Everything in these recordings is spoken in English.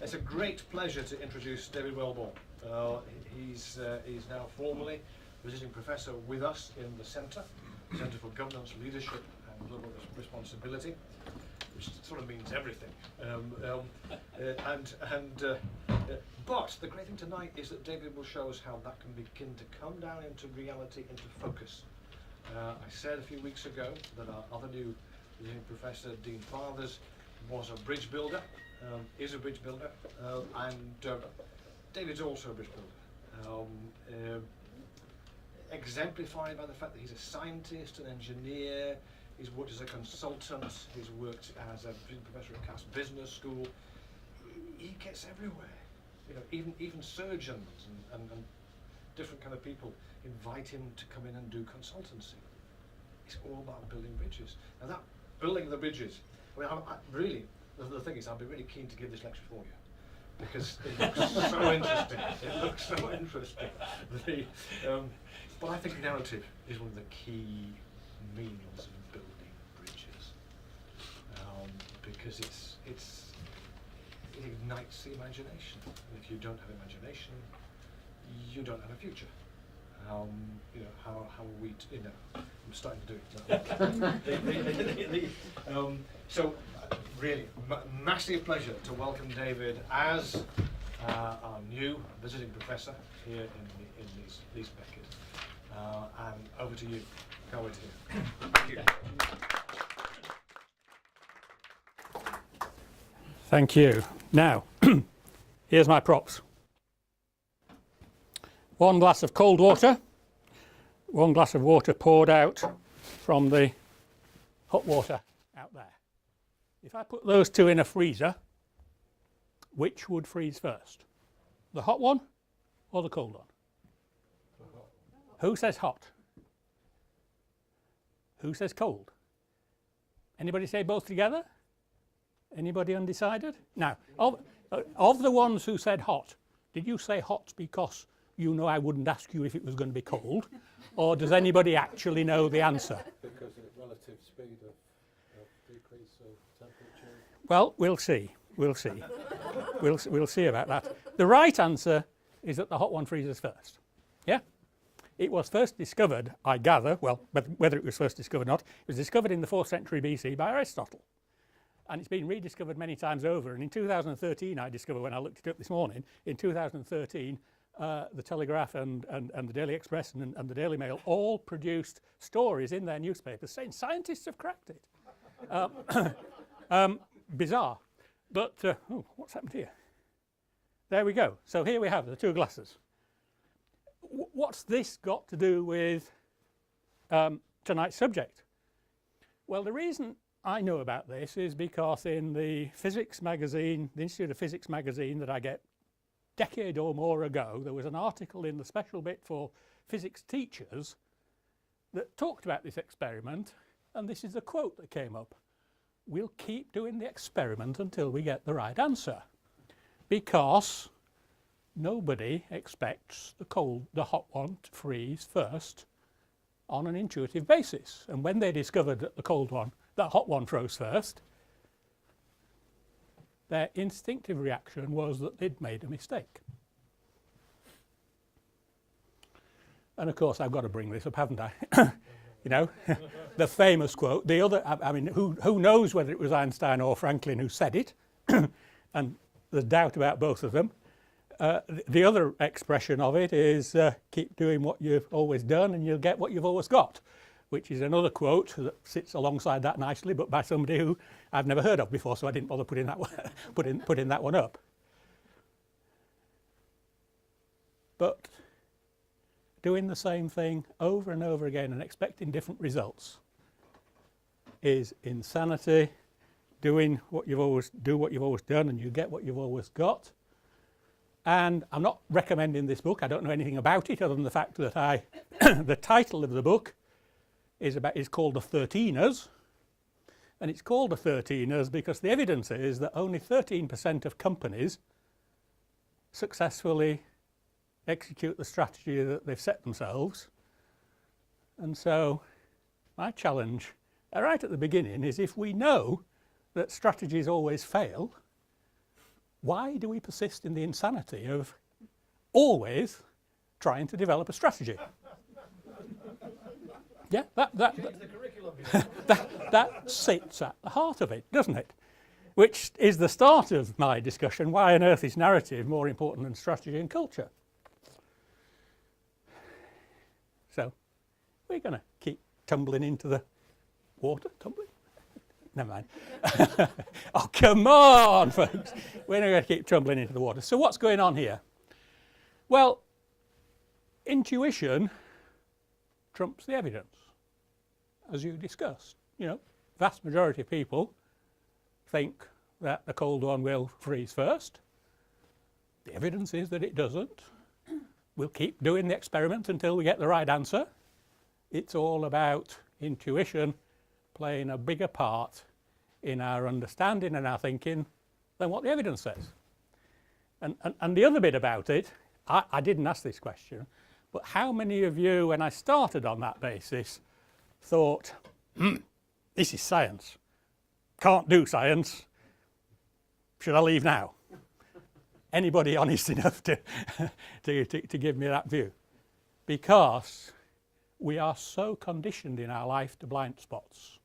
It's a great pleasure to introduce David Welbourn. He's now formally visiting professor with us in the Centre for Governance, Leadership and Global Responsibility, which sort of means everything. But the great thing tonight is that David will show us how that can begin to come down into reality, into focus. I said a few weeks ago that our other new visiting professor, Dean Fathers, was a bridge builder, is a bridge builder, and David's also a bridge builder. Exemplified by the fact that he's a scientist, an engineer, he's worked as a consultant, he's worked as a professor at Cass Business School. He gets everywhere. You know, even surgeons and different kind of people invite him to come in and do consultancy. It's all about building bridges. Now that building the bridges, I mean, I really, the thing is, I'd be really keen to give this lecture for you, because it looks so interesting. It looks so interesting. But I think narrative is one of the key means of building bridges, because it ignites the imagination. And if you don't have imagination, you don't have a future. You know, how are we? I'm starting to do it now. So, really, massive pleasure to welcome David as our new visiting professor here in Leeds Beckett. And over to you. Can't wait to hear. Thank you. Thank you. Now, here's my props. 1 glass of cold water, 1 glass of water poured out from the hot water out there. If I put those two in a freezer, which would freeze first? The hot one or the cold one? Who says hot? Who says cold? Anybody say both together? Anybody undecided? Now, of the ones who said hot, did you say hot because you know I wouldn't ask you if it was going to be cold, or does anybody actually know the answer? Because of the relative speed of decrease of temperature. Well, we'll see. We'll see. we'll see about that. The right answer is that the hot one freezes first. Yeah? It was first discovered, I gather, well, whether it was first discovered or not, it was discovered in the 4th century BC by Aristotle. And it's been rediscovered many times over. And in 2013, I discovered, when I looked it up this morning, in 2013, the Telegraph and the Daily Express and the Daily Mail all produced stories in their newspapers saying scientists have cracked it. Bizarre. But, oh, what's happened here? There we go. So here we have the 2 glasses. What's this got to do with tonight's subject? Well, the reason I know about this is because in the physics magazine, the Institute of Physics magazine that I get a decade or more ago, there was an article in the special bit for physics teachers that talked about this experiment, and this is the quote that came up. We'll keep doing the experiment until we get the right answer, because nobody expects the hot one to freeze first on an intuitive basis. And when they discovered that the hot one froze first, their instinctive reaction was that they'd made a mistake. And of course, I've got to bring this up, haven't I? You know, the famous quote. The other, I mean, who knows whether it was Einstein or Franklin who said it? And there's doubt about both of them. The other expression of it is keep doing what you've always done and you'll get what you've always got, which is another quote that sits alongside that nicely, but by somebody who I've never heard of before, so I didn't bother putting that one, putting that one up. But doing the same thing over and over again and expecting different results is insanity. Doing what you've always done and you get what you've always got. And I'm not recommending this book. I don't know anything about it other than the fact that the title of the book is called The 13ers. And it's called The 13ers because the evidence is that only 13% of companies successfully execute the strategy that they've set themselves. And so my challenge right at the beginning is, if we know that strategies always fail, why do we persist in the insanity of always trying to develop a strategy? Yeah, that sits at the heart of it, doesn't it? Which is the start of my discussion. Why on earth is narrative more important than strategy and culture? So we're going to keep tumbling into the water. Tumbling? Never mind. Oh, come on, folks. We're not going to keep tumbling into the water. So what's going on here? Well, intuition trumps the evidence, as you discussed. You know, vast majority of people think that the cold one will freeze first. The evidence is that it doesn't. We'll keep doing the experiment until we get the right answer. It's all about intuition playing a bigger part in our understanding and our thinking than what the evidence says. And the other bit about it, I didn't ask this question, but how many of you, when I started on that basis, thought, this is science, can't do science, should I leave now? Anybody honest enough to give me that view? Because we are so conditioned in our life to blind spots.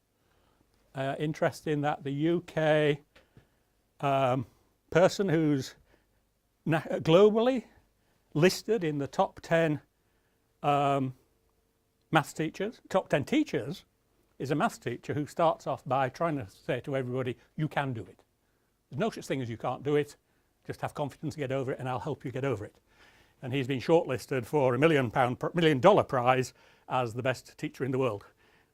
Interesting that the UK person who's globally listed in the top 10 maths teachers, top 10 teachers, is a maths teacher who starts off by trying to say to everybody, you can do it. There's no such thing as you can't do it. Just have confidence to get over it and I'll help you get over it. And he's been shortlisted for a $1 million prize as the best teacher in the world.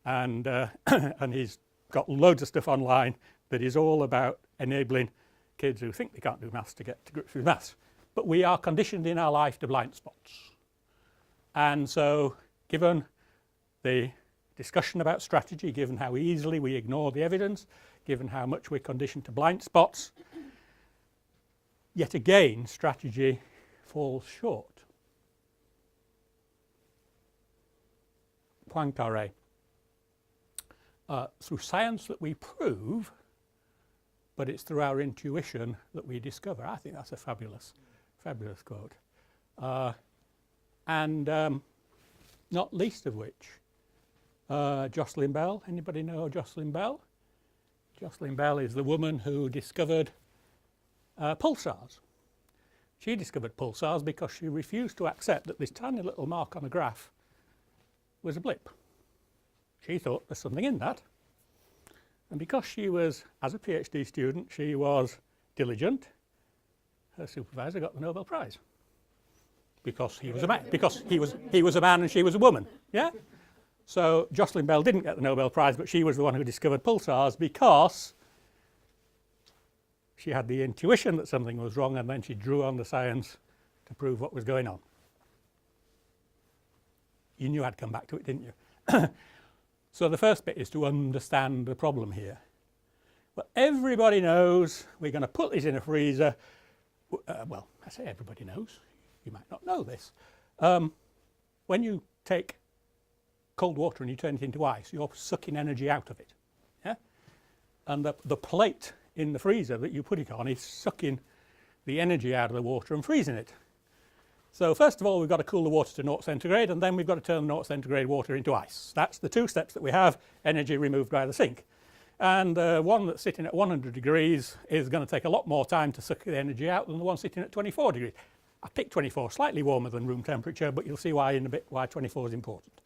And, and he's got loads of stuff online that is all about enabling kids who think they can't do maths to get to grips with maths. But we are conditioned in our life to blind spots. And so given the discussion about strategy, given how easily we ignore the evidence, given how much we're conditioned to blind spots, yet again strategy falls short. Poincaré. Through science that we prove, but it's through our intuition that we discover. I think that's a fabulous, fabulous quote. And not least of which, Jocelyn Bell. Anybody know Jocelyn Bell? Jocelyn Bell is the woman who discovered pulsars. She discovered pulsars because she refused to accept that this tiny little mark on a graph was a blip. She thought there's something in that. And because she was, as a PhD student, she was diligent, her supervisor got the Nobel Prize. Because he was a man, because he was a man and she was a woman. Yeah? So Jocelyn Bell didn't get the Nobel Prize, but she was the one who discovered pulsars because she had the intuition that something was wrong and then she drew on the science to prove what was going on. You knew I'd come back to it, didn't you? So the first bit is to understand the problem here. Well, everybody knows we're going to put this in a freezer. Well, I say everybody knows. You might not know this. When you take cold water and you turn it into ice, you're sucking energy out of it. Yeah? And the plate in the freezer that you put it on is sucking the energy out of the water and freezing it. So first of all, we've got to cool the water to 0 centigrade, and then we've got to turn the 0 centigrade water into ice. That's the two steps that we have, energy removed by the sink. And the one that's sitting at 100 degrees is going to take a lot more time to suck the energy out than the one sitting at 24 degrees. I picked 24, slightly warmer than room temperature, but you'll see why in a bit why 24 is important.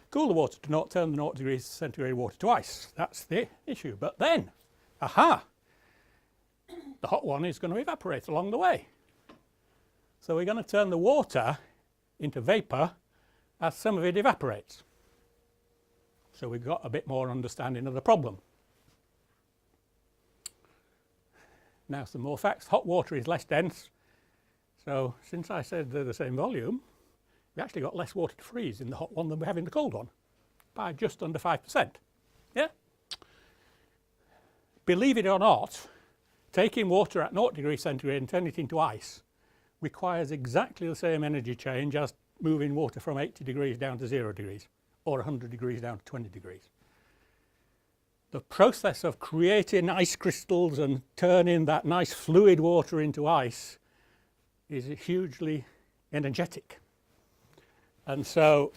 Cool the water to 0, turn the 0 degrees centigrade water to ice. That's the issue. But then, aha, the hot one is going to evaporate along the way. So we're going to turn the water into vapour as some of it evaporates. So we've got a bit more understanding of the problem. Now some more facts. Hot water is less dense. So since I said they're the same volume, we actually got less water to freeze in the hot one than we have in the cold one, by just under 5%. Yeah? Believe it or not, taking water at 0 degrees centigrade and turning it into ice requires exactly the same energy change as moving water from 80 degrees down to 0 degrees or 100 degrees down to 20 degrees. the process of creating ice crystals and turning that nice fluid water into ice is hugely energetic. And so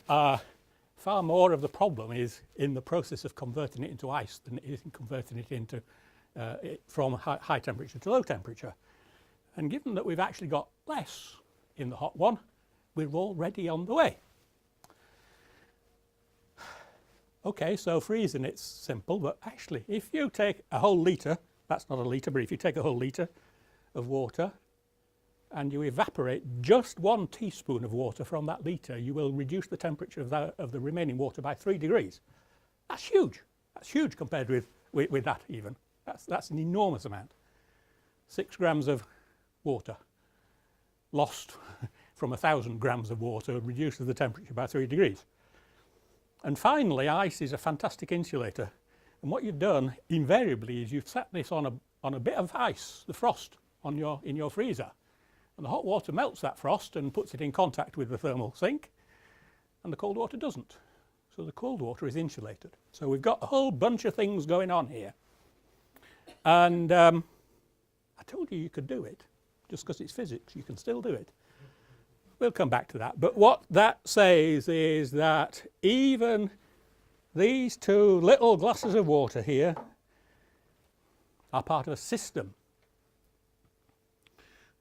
far more of the problem is in the process of converting it into ice than it is in converting it into from high temperature to low temperature. And given that we've actually got less in the hot one, we're already on the way. Okay, so freezing, it's simple, but actually if you take a whole litre, that's not a litre, but if you take a whole litre of water and you evaporate just 1 teaspoon of water from that litre, you will reduce the temperature of the remaining water by 3 degrees. That's huge. That's huge compared with that even. That's an enormous amount. 6 grams of water lost from 1,000 grams of water reduces the temperature by 3 degrees. And finally, ice is a fantastic insulator. And what you've done invariably is you've set this on a bit of ice, the frost in your freezer. And the hot water melts that frost and puts it in contact with the thermal sink, and the cold water doesn't. So the cold water is insulated. So we've got a whole bunch of things going on here. And I told you could do it. Just because it's physics, you can still do it. We'll come back to that. But what that says is that even these 2 little glasses of water here are part of a system.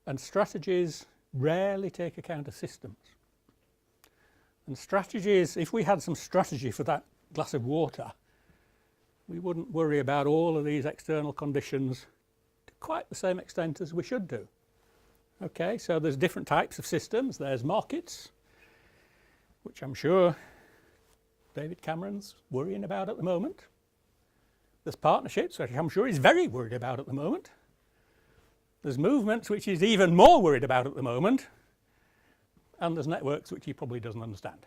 And strategies rarely take account of systems. And strategies, if we had some strategy for that glass of water, we wouldn't worry about all of these external conditions to quite the same extent as we should do. Okay, so there's different types of systems. There's markets, which I'm sure David Cameron's worrying about at the moment. There's partnerships, which I'm sure he's very worried about at the moment. There's movements, which he's even more worried about at the moment. And there's networks, which he probably doesn't understand.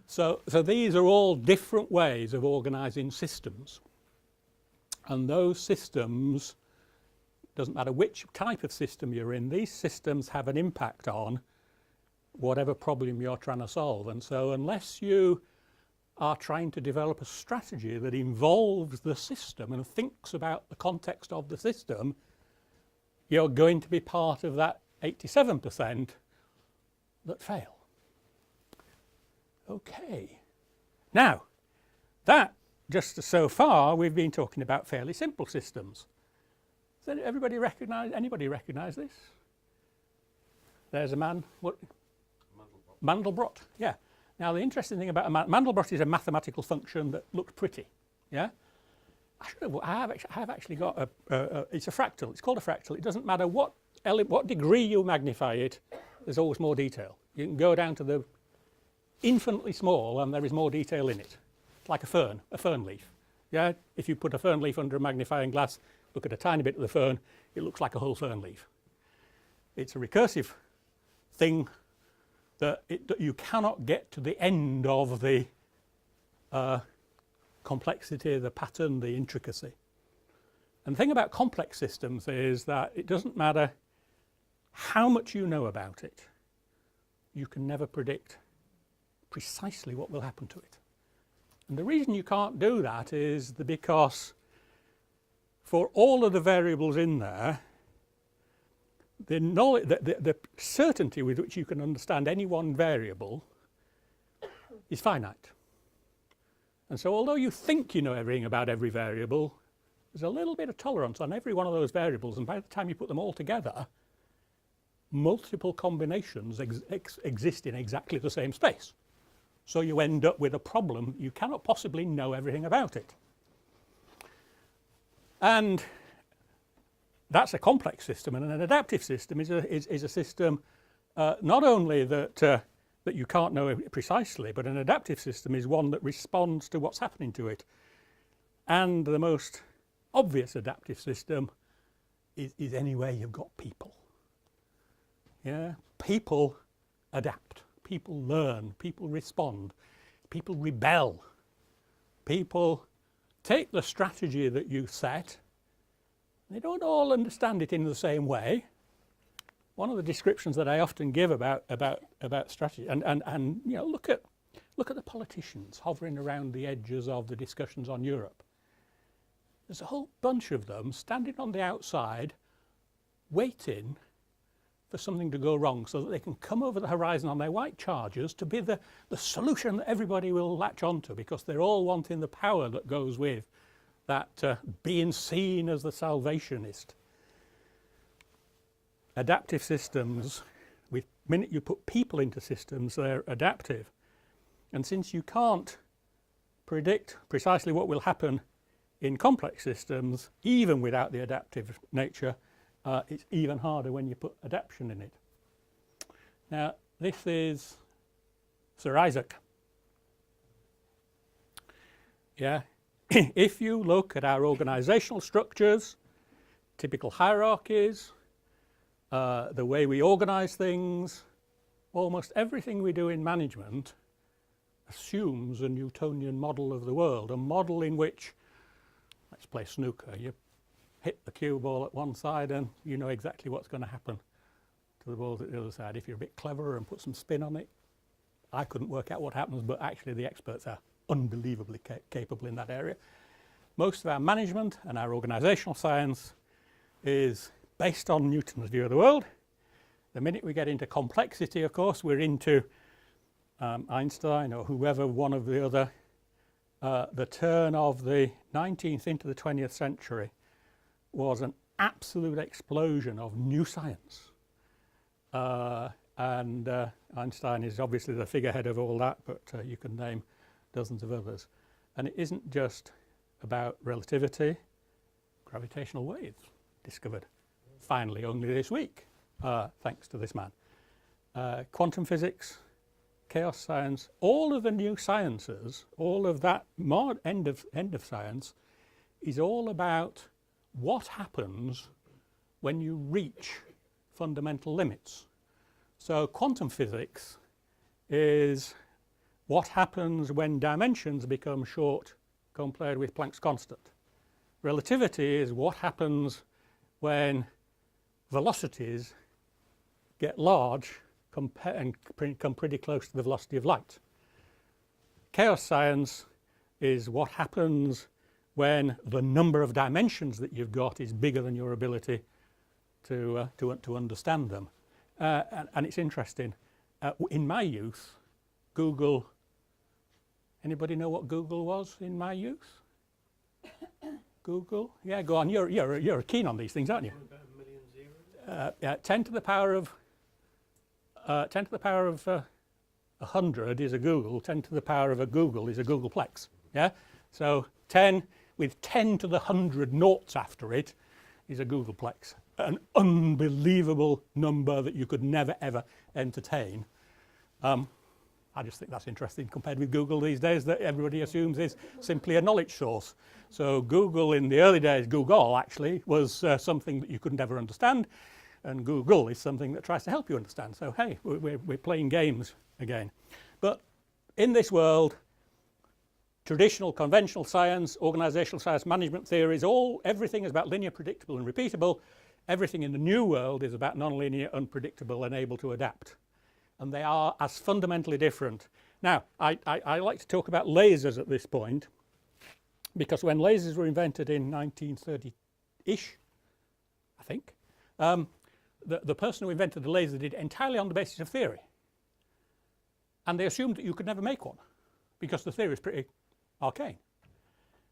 So these are all different ways of organising systems. And those systems, doesn't matter which type of system you're in, these systems have an impact on whatever problem you're trying to solve. And so unless you are trying to develop a strategy that involves the system and thinks about the context of the system, you're going to be part of that 87% that fail. Okay. Now, that, just so far, we've been talking about fairly simple systems. Does anybody recognise this? There's a man, what? Mandelbrot, yeah. Now the interesting thing about Mandelbrot is a mathematical function that looked pretty, yeah? I have actually got it's a fractal, it's called a fractal. It doesn't matter what degree you magnify it, there's always more detail. You can go down to the infinitely small and there is more detail in it. It's like a fern leaf, yeah? If you put a fern leaf under a magnifying glass, look at a tiny bit of the fern, it looks like a whole fern leaf. It's a recursive thing that you cannot get to the end of the complexity, the pattern, the intricacy. And the thing about complex systems is that it doesn't matter how much you know about it, you can never predict precisely what will happen to it. And the reason you can't do that is because for all of the variables in there, the knowledge, the certainty with which you can understand any one variable is finite. And so although you think you know everything about every variable, there's a little bit of tolerance on every one of those variables, and by the time you put them all together, multiple combinations exist in exactly the same space. So you end up with a problem, you cannot possibly know everything about it. And that's a complex system, and an adaptive system is a system not only that you can't know precisely, but an adaptive system is one that responds to what's happening to it. And the most obvious adaptive system is anywhere you've got people. Yeah, people adapt, people learn, people respond, people rebel, people take the strategy that you set. They don't all understand it in the same way. One of the descriptions that I often give about strategy, and you know, look at the politicians hovering around the edges of the discussions on Europe. there's a whole bunch of them standing on the outside waiting for something to go wrong so that they can come over the horizon on their white chargers to be the solution that everybody will latch onto, because they're all wanting the power that goes with that being seen as the salvationist. Adaptive systems, the minute you put people into systems, they're adaptive. And since you can't predict precisely what will happen in complex systems, even without the adaptive nature, it's even harder when you put adaptation in it. Now, this is Sir Isaac. Yeah. If you look at our organizational structures, typical hierarchies, the way we organize things, almost everything we do in management assumes a Newtonian model of the world, a model in which, let's play snooker, you hit the cue ball at one side and you know exactly what's going to happen to the balls at the other side. If you're a bit cleverer and put some spin on it, I couldn't work out what happens, but actually the experts are unbelievably capable in that area. Most of our management and our organizational science is based on Newton's view of the world. The minute we get into complexity, of course, we're into Einstein or whoever, one of the other. The turn of the 19th into the 20th century was an absolute explosion of new science. And Einstein is obviously the figurehead of all that, but you can name dozens of others. And it isn't just about relativity. Gravitational waves discovered finally only this week, thanks to this man. Quantum physics, chaos science, all of the new sciences, all of that end of science is all about what happens when you reach fundamental limits. So quantum physics is what happens when dimensions become short compared with Planck's constant. Relativity is what happens when velocities get large and come pretty close to the velocity of light. Chaos science is what happens when the number of dimensions that you've got is bigger than your ability to understand them. And it's interesting. In my youth, Google, anybody know what Google was in my youth? Google? Yeah, go on. You're keen on these things, aren't you? About a million zeros? Yeah, 10 to the power of 100 is a Google. 10 to the power of a Google is a Googleplex. Yeah. So 10 with 10 to the 100 noughts after it is a Googleplex. An unbelievable number that you could never ever entertain. I just think that's interesting compared with Google these days, that everybody assumes is simply a knowledge source. So Google in the early days, Google actually was something that you could never understand, and Google is something that tries to help you understand. So hey, we're playing games again. But in this world, traditional conventional science, organizational science, management theories, everything is about linear, predictable and repeatable. Everything in the new world is about nonlinear, unpredictable and able to adapt. And they are as fundamentally different. Now, I like to talk about lasers at this point, because when lasers were invented in 1930-ish, I think, the person who invented the laser did it entirely on the basis of theory. And they assumed that you could never make one, because the theory is pretty arcane.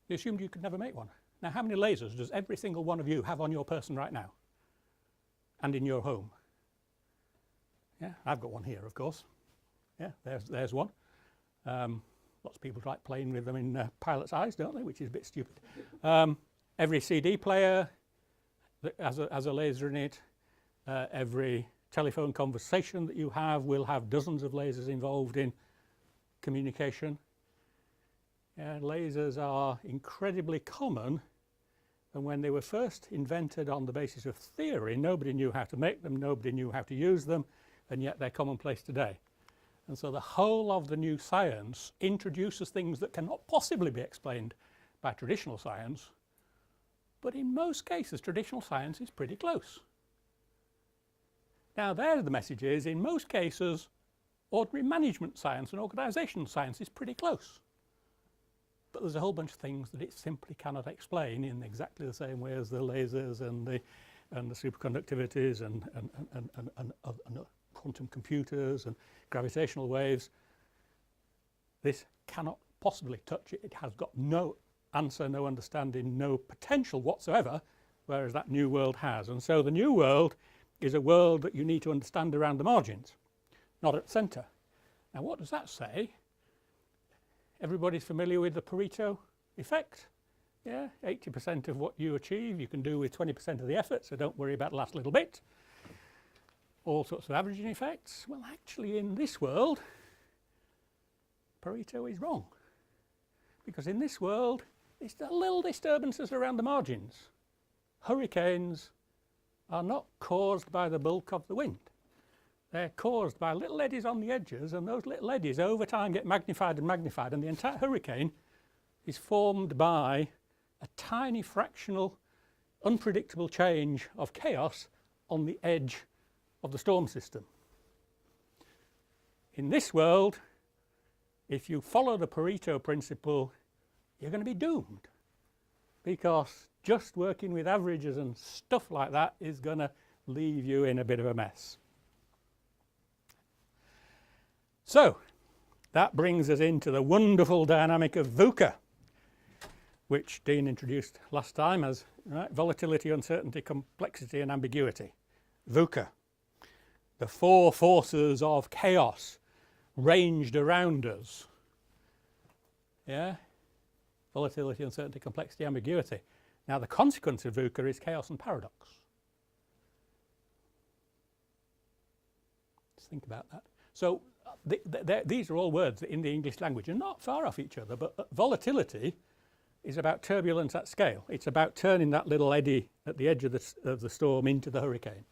They assumed you could never make one. Now, how many lasers does every single one of you have on your person right now and in your home? Yeah, I've got one here, of course. Yeah, there's one. Lots of people like playing with them in pilot's eyes, don't they? Which is a bit stupid. Every CD player that has a laser in it. Every telephone conversation that you have will have dozens of lasers involved in communication. Lasers are incredibly common, and when they were first invented on the basis of theory, nobody knew how to make them, nobody knew how to use them, and yet they're commonplace today. And so the whole of the new science introduces things that cannot possibly be explained by traditional science, but in most cases traditional science is pretty close. Now there the message is, in most cases ordinary management science and organizational science is pretty close. but there's a whole bunch of things that it simply cannot explain in exactly the same way as the lasers and the superconductivities and quantum computers and gravitational waves. This cannot possibly touch it. It has got no answer, no understanding, no potential whatsoever, whereas that new world has. And so the new world is a world that you need to understand around the margins, not at the centre. Now what does that say? Everybody's familiar with the Pareto effect? Yeah, 80% of what you achieve you can do with 20% of the effort, so don't worry about the last little bit. All sorts of averaging effects. Well, actually in this world, Pareto is wrong. Because in this world, it's the little disturbances around the margins. Hurricanes are not caused by the bulk of the wind. They're caused by little eddies on the edges, and those little eddies over time get magnified and magnified, and the entire hurricane is formed by a tiny fractional unpredictable change of chaos on the edge of the storm system. In this world, if you follow the Pareto principle, you're going to be doomed, because just working with averages and stuff like that is going to leave you in a bit of a mess. So that brings us into the wonderful dynamic of VUCA, which Dean introduced last time as volatility, uncertainty, complexity and ambiguity. VUCA, the four forces of chaos ranged around us. Yeah, volatility, uncertainty, complexity, ambiguity. Now the consequence of VUCA is chaos and paradox. Let's think about that. So these are all words that in the English language are not far off each other, but volatility is about turbulence at scale. It's about turning that little eddy at the edge of the storm into the hurricane.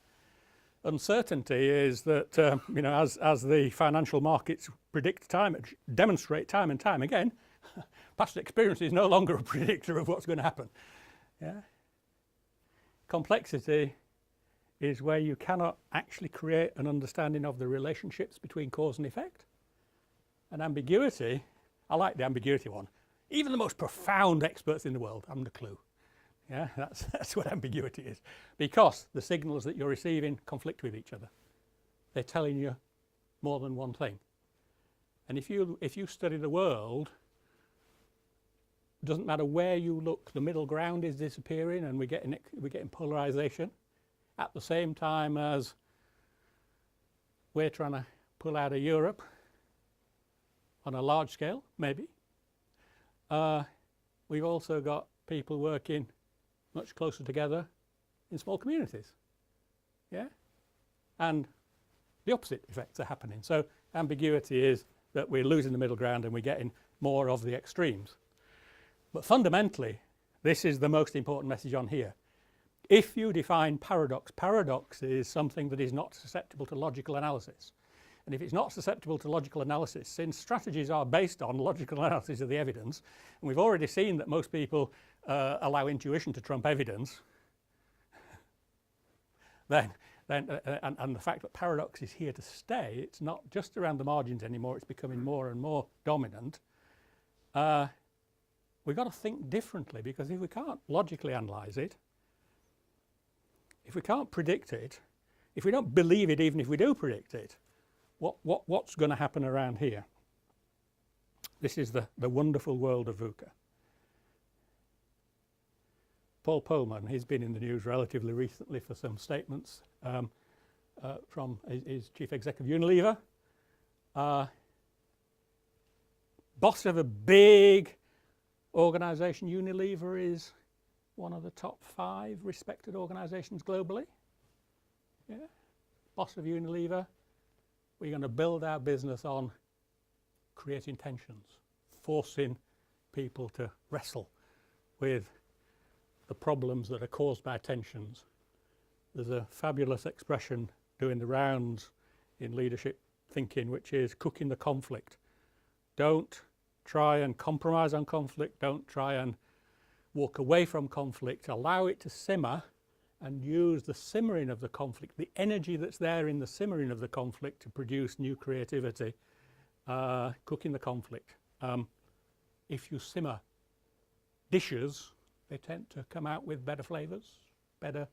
Uncertainty is that, as the financial markets demonstrate time and time again, past experience is no longer a predictor of what's going to happen. Yeah? Complexity is where you cannot actually create an understanding of the relationships between cause and effect. And ambiguity, I like the ambiguity one. Even the most profound experts in the world haven't a clue. Yeah, that's what ambiguity is. Because the signals that you're receiving conflict with each other. They're telling you more than one thing. And if you study the world, it doesn't matter where you look, the middle ground is disappearing and we're getting polarization at the same time as we're trying to pull out of Europe on a large scale, maybe. We've also got people working much closer together in small communities. Yeah? And the opposite effects are happening. So ambiguity is that we're losing the middle ground and we're getting more of the extremes. But fundamentally, this is the most important message on here. If you define paradox, paradox is something that is not susceptible to logical analysis. And if it's not susceptible to logical analysis, since strategies are based on logical analysis of the evidence, and we've already seen that most people allow intuition to trump evidence, and the fact that paradox is here to stay, it's not just around the margins anymore, it's becoming more and more dominant, we've got to think differently, because if we can't logically analyse it, if we can't predict it, if we don't believe it even if we do predict it, what's going to happen around here? This is the wonderful world of VUCA. Paul Polman, he's been in the news relatively recently for some statements from his chief exec of Unilever. Boss of a big organisation. Unilever is one of the top 5 respected organisations globally. Yeah. Boss of Unilever. We're going to build our business on creating tensions, forcing people to wrestle with the problems that are caused by tensions. There's a fabulous expression doing the rounds in leadership thinking, which is cooking the conflict. Don't try and compromise on conflict. Don't try and walk away from conflict. Allow it to simmer and use the simmering of the conflict, the energy that's there in the simmering of the conflict to produce new creativity. Cooking the conflict. If you simmer dishes, they tend to come out with better flavours, better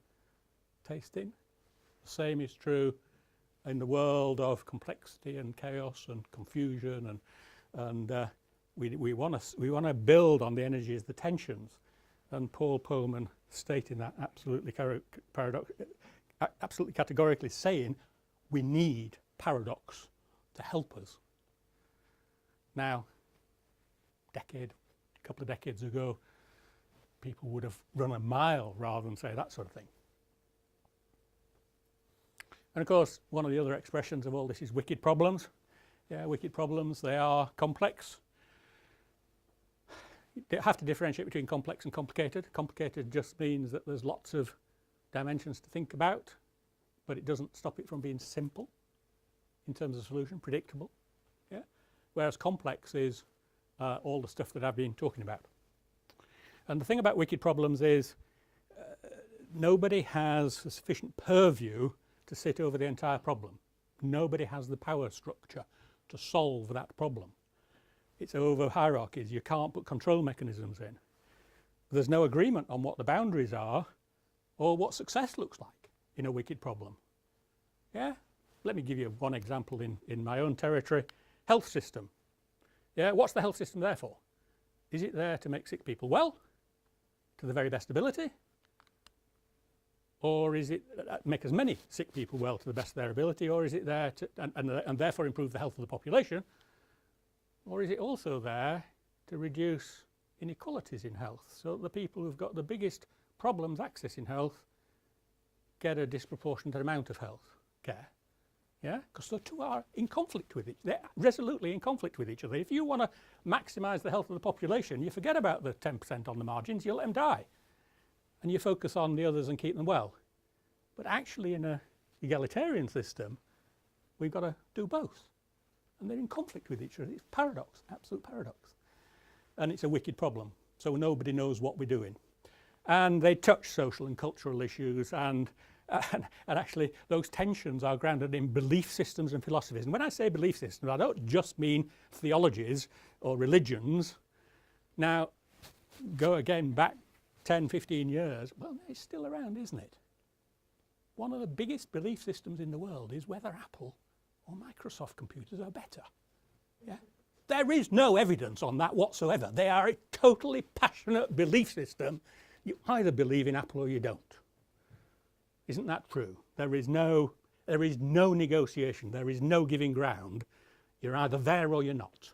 tasting. The same is true in the world of complexity and chaos and confusion, and we want to build on the energies, the tensions. And Paul Pullman stating that absolutely categorically, saying we need paradox to help us. Now, a couple of decades ago, people would have run a mile rather than say that sort of thing. And of course, one of the other expressions of all this is wicked problems. Yeah, wicked problems, they are complex. You have to differentiate between complex and complicated. Complicated just means that there's lots of dimensions to think about, but it doesn't stop it from being simple in terms of solution, predictable. Yeah? Whereas complex is all the stuff that I've been talking about. And the thing about wicked problems is nobody has a sufficient purview to sit over the entire problem. Nobody has the power structure to solve that problem. It's over hierarchies. You can't put control mechanisms in. There's no agreement on what the boundaries are or what success looks like in a wicked problem. Yeah? Let me give you one example in my own territory. Health system. Yeah? What's the health system there for? Is it there to make sick people well to the very best ability? Or is it make as many sick people well to the best of their ability? Or is it there to, and therefore improve the health of the population? Or is it also there to reduce inequalities in health so that the people who've got the biggest problems accessing health get a disproportionate amount of health care? Yeah, because the two are in conflict with each other. They're resolutely in conflict with each other. If you want to maximise the health of the population, you forget about the 10% on the margins, you let them die. And you focus on the others and keep them well. But actually in an egalitarian system, we've got to do both. And they're in conflict with each other. It's paradox, absolute paradox. And it's a wicked problem. So nobody knows what we're doing. And they touch social and cultural issues, and actually those tensions are grounded in belief systems and philosophies. And when I say belief systems, I don't just mean theologies or religions. Now, go again back 10, 15 years, well, it's still around, isn't it? One of the biggest belief systems in the world is whether Apple or Microsoft computers are better. Yeah? There is no evidence on that whatsoever. They are a totally passionate belief system. You either believe in Apple or you don't. Isn't that true? There is no negotiation. There is no giving ground. You're either there or you're not.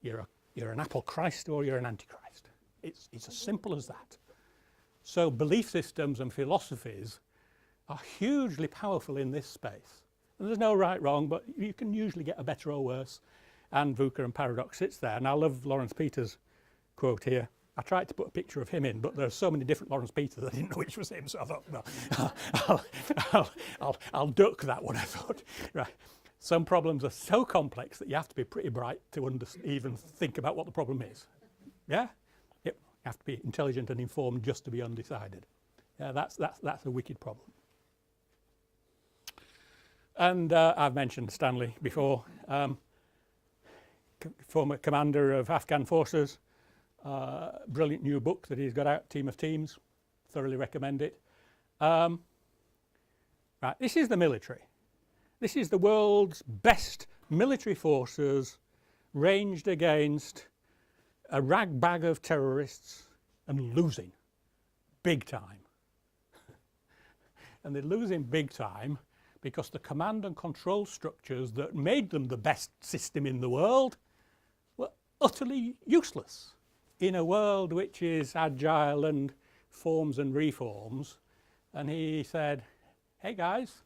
You're an Apple Christ or you're an Antichrist. It's as simple as that. So belief systems and philosophies are hugely powerful in this space. And there's no right, wrong, but you can usually get a better or worse. And VUCA and paradox sits there. And I love Lawrence Peters' quote here. I tried to put a picture of him in, but there are so many different Lawrence Peters, I didn't know which was him. So I thought, well, I'll duck that one, I thought. Right. Some problems are so complex that you have to be pretty bright to even think about what the problem is. Yeah? Yep. You have to be intelligent and informed just to be undecided. Yeah, that's a wicked problem. And I've mentioned Stanley before, former commander of Afghan forces, brilliant new book that he's got out, Team of Teams, thoroughly recommend it. Right, this is the military. This is the world's best military forces ranged against a rag bag of terrorists and losing big time. And they're losing big time because the command and control structures that made them the best system in the world were utterly useless in a world which is agile and forms and reforms. And he said, hey guys,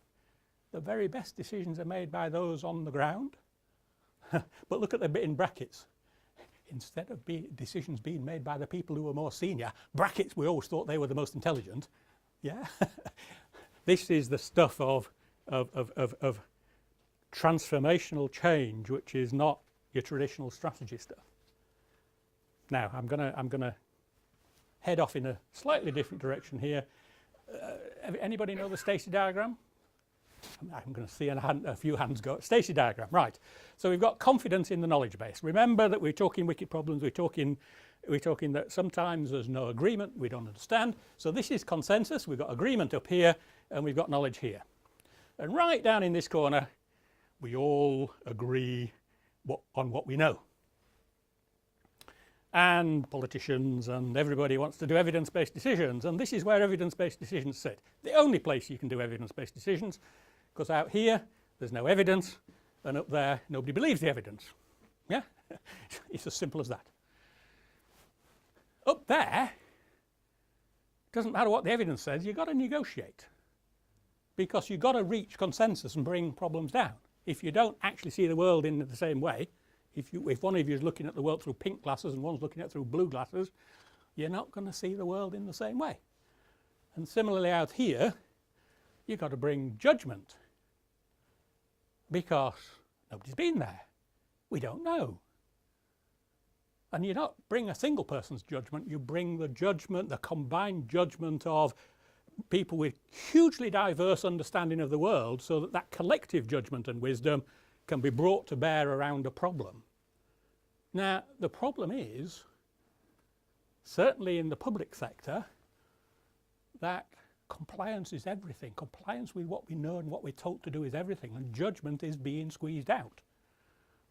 the very best decisions are made by those on the ground. But look at the bit in brackets. Instead of decisions being made by the people who were more senior, brackets, we always thought they were the most intelligent. Yeah. This is the stuff of transformational change, which is not your traditional strategy stuff. Now, I'm gonna head off in a slightly different direction here. Anybody know the Stacey diagram? I'm going to see a few hands go. Stacey diagram, right. So we've got confidence in the knowledge base. Remember that we're talking wicked problems, we're talking that sometimes there's no agreement, we don't understand. So this is consensus, we've got agreement up here and we've got knowledge here. And right down in this corner, we all agree on what we know. And politicians and everybody wants to do evidence-based decisions, and this is where evidence-based decisions sit. The only place you can do evidence-based decisions, because out here there's no evidence, and up there nobody believes the evidence. Yeah, it's as simple as that. Up there, doesn't matter what the evidence says, you've got to negotiate, because you've got to reach consensus and bring problems down. If you don't actually see the world in the same way, if one of you is looking at the world through pink glasses and one's looking at it through blue glasses, you're not going to see the world in the same way. And similarly out here, you've got to bring judgment, because nobody's been there. We don't know. And you don't bring a single person's judgment, you bring the judgment, the combined judgment of people with hugely diverse understanding of the world, so that that collective judgment and wisdom can be brought to bear around a problem. Now, the problem is, certainly in the public sector, that compliance is everything. Compliance with what we know and what we're told to do is everything, and judgment is being squeezed out.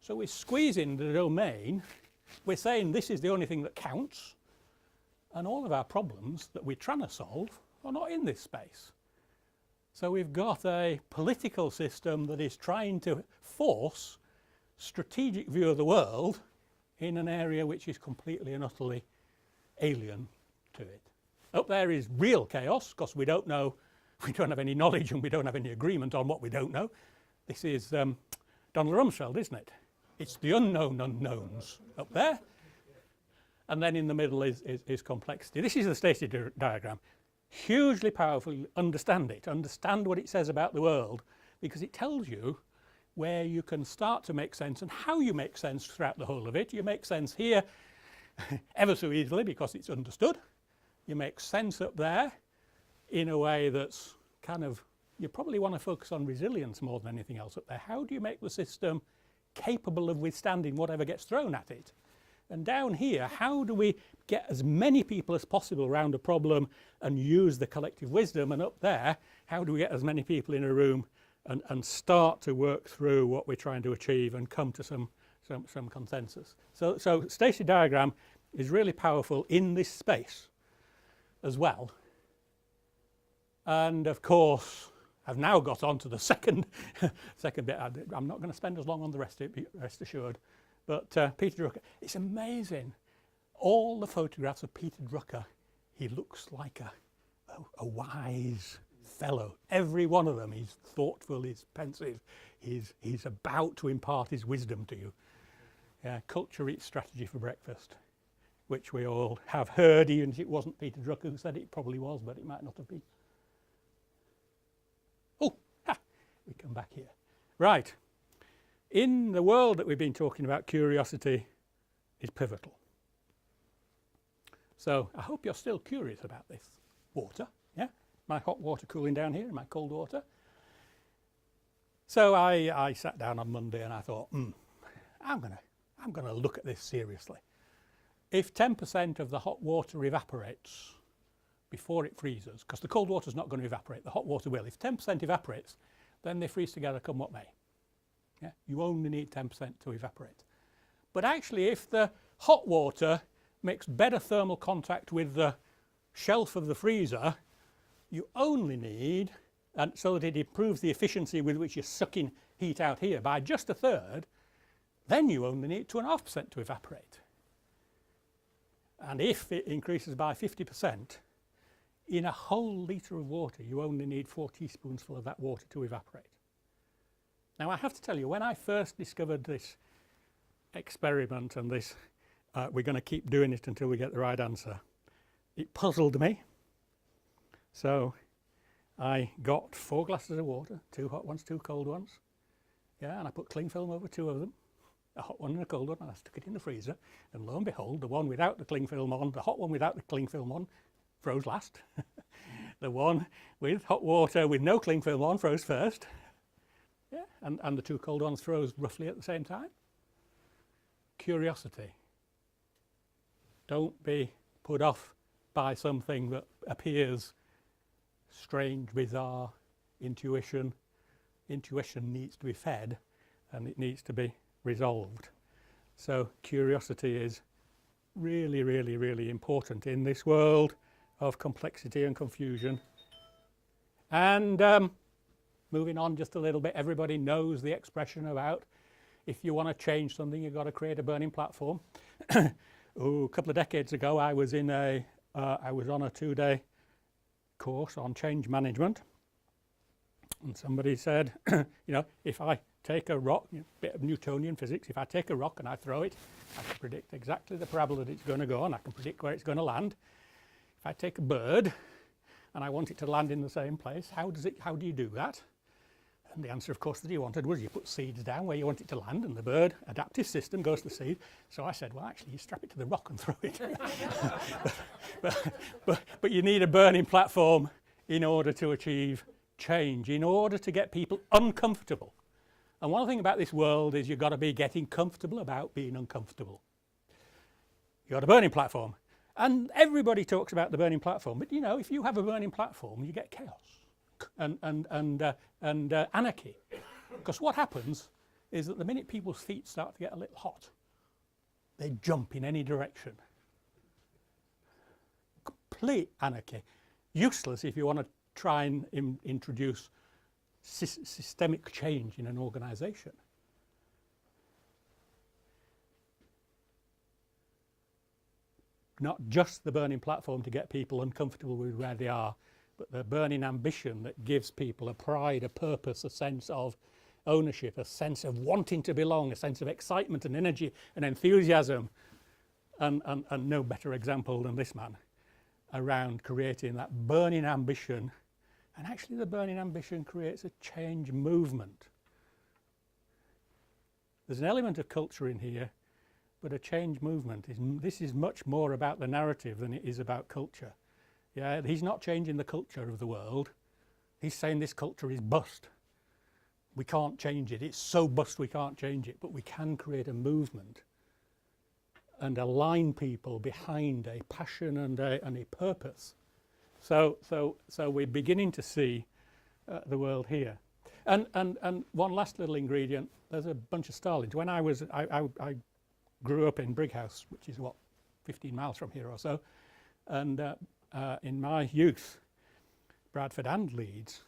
So we're squeezing the domain, we're saying this is the only thing that counts, and all of our problems that we're trying to solve are not in this space. So we've got a political system that is trying to force strategic view of the world in an area which is completely and utterly alien to it. Up there is real chaos, because we don't know, we don't have any knowledge and we don't have any agreement on what we don't know. This is Donald Rumsfeld, isn't it? It's the unknown unknowns up there. And then in the middle is complexity. This is the Stacey diagram. Hugely powerful. Understand it. Understand what it says about the world, because it tells you where you can start to make sense and how you make sense throughout the whole of it. You make sense here ever so easily because it's understood. You make sense up there in a way that's kind of, you probably want to focus on resilience more than anything else up there. How do you make the system capable of withstanding whatever gets thrown at it? And down here, how do we get as many people as possible around a problem and use the collective wisdom? And up there, how do we get as many people in a room and start to work through what we're trying to achieve and come to some consensus? So Stacey diagram is really powerful in this space as well. And of course, I've now got on to the second bit. I'm not going to spend as long on the rest of it, rest assured. But Peter Drucker, it's amazing. All the photographs of Peter Drucker, he looks like a wise fellow. Every one of them, he's thoughtful, he's pensive, he's about to impart his wisdom to you. Culture eats strategy for breakfast, which we all have heard, even if it wasn't Peter Drucker who said it. It probably was, but it might not have been. Oh, we come back here. Right. In the world that we've been talking about, curiosity is pivotal. So I hope you're still curious about this water. Yeah, my hot water cooling down here, my cold water. So I sat down on Monday and I thought, I'm gonna look at this seriously. If 10% of the hot water evaporates before it freezes, because the cold water is not going to evaporate, the hot water will. If 10% evaporates, then they freeze together come what may. Yeah? You only need 10% to evaporate. But actually, if the hot water makes better thermal contact with the shelf of the freezer, you only need, and so that it improves the efficiency with which you're sucking heat out here by just a third, then you only need 2.5% to evaporate. And if it increases by 50%, in a whole litre of water, you only need 4 teaspoonsful of that water to evaporate. Now, I have to tell you, when I first discovered this experiment and this, we're going to keep doing it until we get the right answer, it puzzled me. So I got 4 glasses of water, 2 hot ones, 2 cold ones. Yeah, and I put cling film over 2 of them, a hot one and a cold one, and I stuck it in the freezer. And lo and behold, the one without the cling film on, the hot one without the cling film on, froze last. the one with hot water with no cling film on froze first. Yeah, and the two cold ones froze roughly at the same time. Curiosity. Don't be put off by something that appears strange, bizarre. Intuition needs to be fed and it needs to be resolved. So curiosity is really, really, really important in this world of complexity and confusion. And moving on just a little bit, everybody knows the expression about if you want to change something, you've got to create a burning platform. A couple of decades ago, I was on a 2-day course on change management, and somebody said, you know, if I take a rock, a bit of Newtonian physics, if I take a rock and I throw it, I can predict exactly the parabola that it's going to go on, I can predict where it's going to land. If I take a bird and I want it to land in the same place, how do you do that? And the answer, of course, that he wanted was you put seeds down where you want it to land, and the bird adaptive system goes to the seed. So I said, well, actually, you strap it to the rock and throw it. but you need a burning platform in order to achieve change, in order to get people uncomfortable. And one thing about this world is you've got to be getting comfortable about being uncomfortable. You've got a burning platform. And everybody talks about the burning platform. But, you know, if you have a burning platform, you get chaos and anarchy. Because what happens is that the minute people's feet start to get a little hot, they jump in any direction. Complete anarchy. Useless if you want to try and introduce systemic change in an organisation. Not just the burning platform to get people uncomfortable with where they are, but the burning ambition that gives people a pride, a purpose, a sense of ownership, a sense of wanting to belong, a sense of excitement and energy and enthusiasm. And no better example than this man around creating that burning ambition. And actually the burning ambition creates a change movement. There's an element of culture in here, but a change movement this is much more about the narrative than it is about culture. Yeah, he's not changing the culture of the world. He's saying this culture is bust. We can't change it. It's so bust we can't change it, but we can create a movement and align people behind a passion and a purpose. So we're beginning to see the world here. And one last little ingredient, there's a bunch of starlings. When I grew up in Brighouse, which is 15 miles from here or so, and in my youth, Bradford and Leeds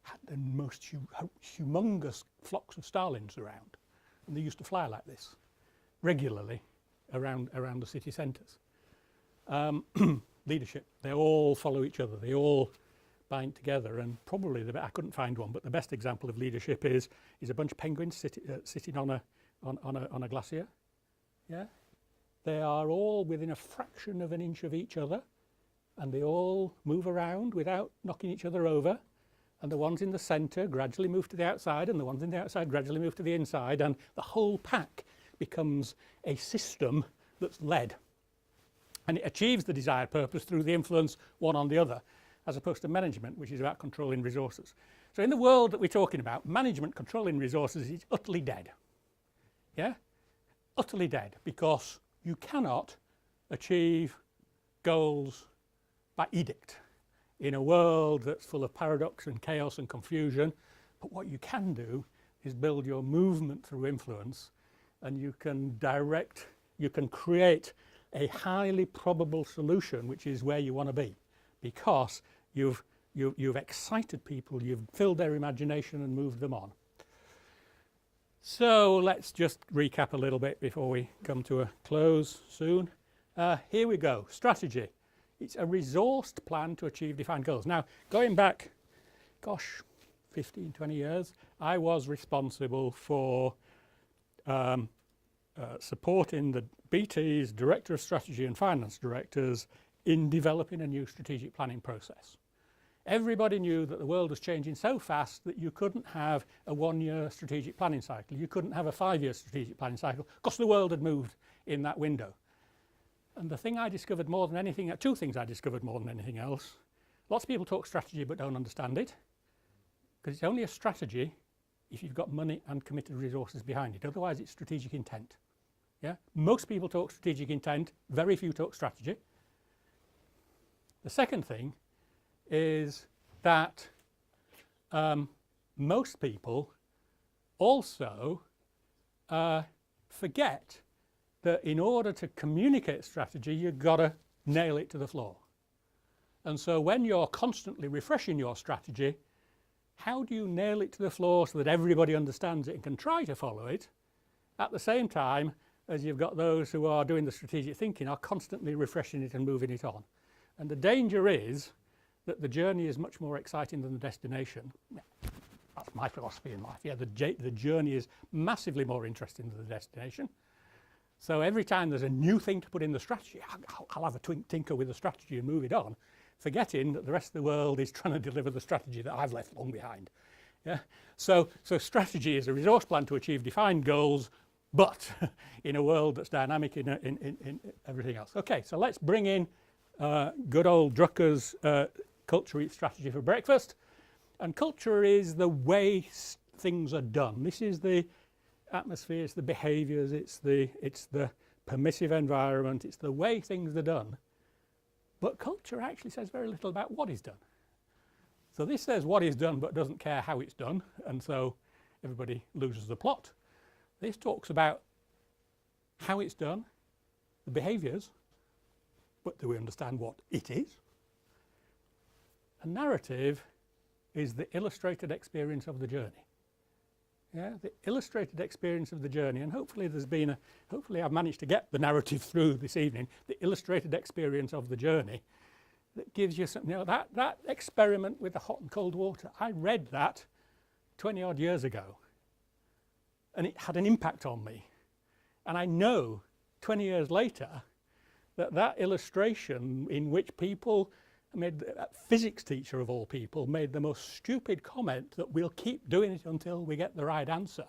had the most humongous flocks of starlings around, and they used to fly like this regularly around the city centres. Leadership, they all follow each other, they all bind together, and probably I couldn't find one, but the best example of leadership is a bunch of penguins sitting on a glacier. Yeah, they are all within a fraction of an inch of each other, and they all move around without knocking each other over, and the ones in the centre gradually move to the outside, and the ones in the outside gradually move to the inside, and the whole pack becomes a system that's led. And it achieves the desired purpose through the influence one on the other, as opposed to management, which is about controlling resources. So in the world that we're talking about, management controlling resources is utterly dead. Yeah? Utterly dead, because you cannot achieve goals by edict in a world that's full of paradox and chaos and confusion. But what you can do is build your movement through influence, and you can create a highly probable solution, which is where you want to be, because you've excited people, you've filled their imagination and moved them on. So let's just recap a little bit before we come to a close soon. Here we go. Strategy. It's a resourced plan to achieve defined goals. Now, going back, 15, 20 years, I was responsible for supporting the BT's Director of Strategy and Finance Directors in developing a new strategic planning process. Everybody knew that the world was changing so fast that you couldn't have a 1-year strategic planning cycle. You couldn't have a 5-year strategic planning cycle, because the world had moved in that window. And the thing I discovered more than anything, two things I discovered more than anything else, Lots of people talk strategy but don't understand it, because it's only a strategy if you've got money and committed resources behind it. Otherwise, it's strategic intent. Yeah? Most people talk strategic intent, very few talk strategy. The second thing is that most people also forget that in order to communicate strategy, you've got to nail it to the floor. And so when you're constantly refreshing your strategy, how do you nail it to the floor so that everybody understands it and can try to follow it, at the same time as you've got those who are doing the strategic thinking are constantly refreshing it and moving it on. And the danger is that the journey is much more exciting than the destination. That's my philosophy in life. Yeah, the journey is massively more interesting than the destination. So every time there's a new thing to put in the strategy, I'll have a tinker with the strategy and move it on, forgetting that the rest of the world is trying to deliver the strategy that I've left long behind. Yeah? So strategy is a resource plan to achieve defined goals, but in a world that's dynamic in everything else. Okay, so let's bring in good old Drucker's culture eats strategy for breakfast. And culture is the way things are done. This is the atmosphere, it's the behaviours, it's the permissive environment, it's the way things are done. But culture actually says very little about what is done. So this says what is done but doesn't care how it's done, and so everybody loses the plot. This talks about how it's done, the behaviours, but do we understand what it is? A narrative is the illustrated experience of the journey. Yeah, the illustrated experience of the journey, and hopefully hopefully I've managed to get the narrative through this evening, the illustrated experience of the journey that gives you something. You know, that experiment with the hot and cold water, I read that 20 odd years ago and it had an impact on me. And I know 20 years later that illustration in which people made, a physics teacher of all people, made the most stupid comment that we'll keep doing it until we get the right answer,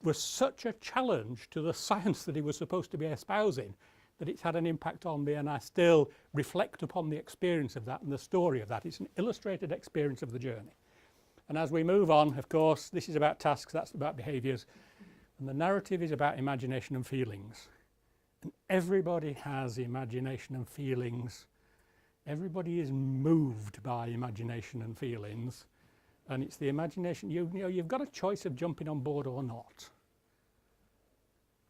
was such a challenge to the science that he was supposed to be espousing that it's had an impact on me, and I still reflect upon the experience of that and the story of that. It's an illustrated experience of the journey. And as we move on, of course, this is about tasks, that's about behaviours, and the narrative is about imagination and feelings. And everybody has imagination and feelings. Everybody is moved by imagination and feelings, and it's the imagination. You know, you've got a choice of jumping on board or not.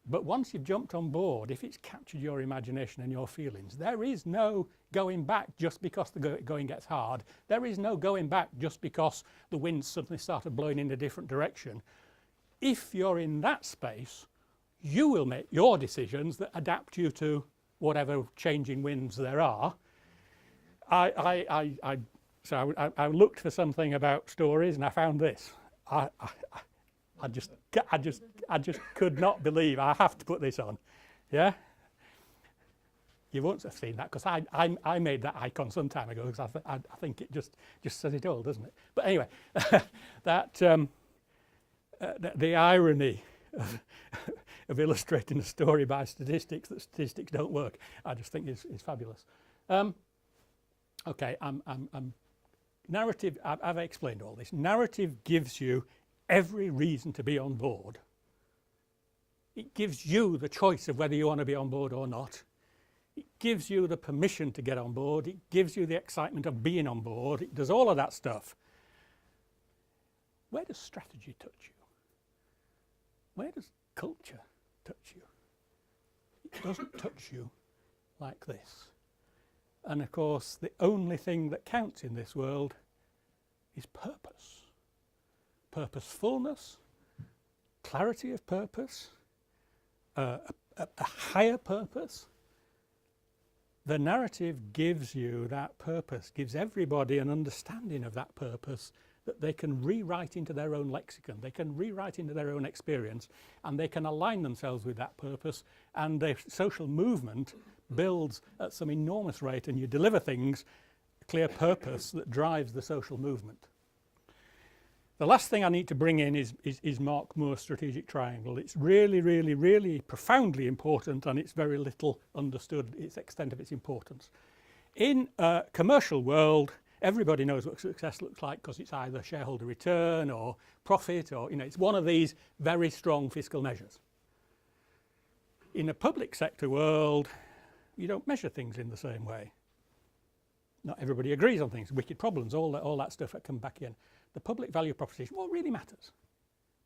But once you've jumped on board, if it's captured your imagination and your feelings, there is no going back just because the going gets hard. There is no going back just because the winds suddenly started blowing in a different direction. If you're in that space, you will make your decisions that adapt you to whatever changing winds there are. So I looked for something about stories and I found this. I just could not believe. I have to put this on. Yeah? You won't have seen that because I made that icon some time ago because I think it just says it all, doesn't it? But anyway, the irony of illustrating a story by statistics that statistics don't work, I just think is fabulous. Okay, narrative, I've explained all this. Narrative gives you every reason to be on board. It gives you the choice of whether you want to be on board or not. It gives you the permission to get on board. It gives you the excitement of being on board. It does all of that stuff. Where does strategy touch you? Where does culture touch you? It doesn't touch you like this. And of course, the only thing that counts in this world is purpose. Purposefulness, clarity of purpose, a higher purpose. The narrative gives you that purpose, gives everybody an understanding of that purpose that they can rewrite into their own lexicon, they can rewrite into their own experience, and they can align themselves with that purpose, and the social movement builds at some enormous rate, and you deliver things, a clear purpose that drives the social movement. The last thing I need to bring in is Mark Moore's strategic triangle. It's really, really, really profoundly important, and it's very little understood, its extent of its importance. In a commercial world, everybody knows what success looks like because it's either shareholder return or profit, or it's one of these very strong fiscal measures. In a public sector world, you don't measure things in the same way. Not everybody agrees on things, wicked problems, all that stuff that come back in. The public value proposition, what really matters?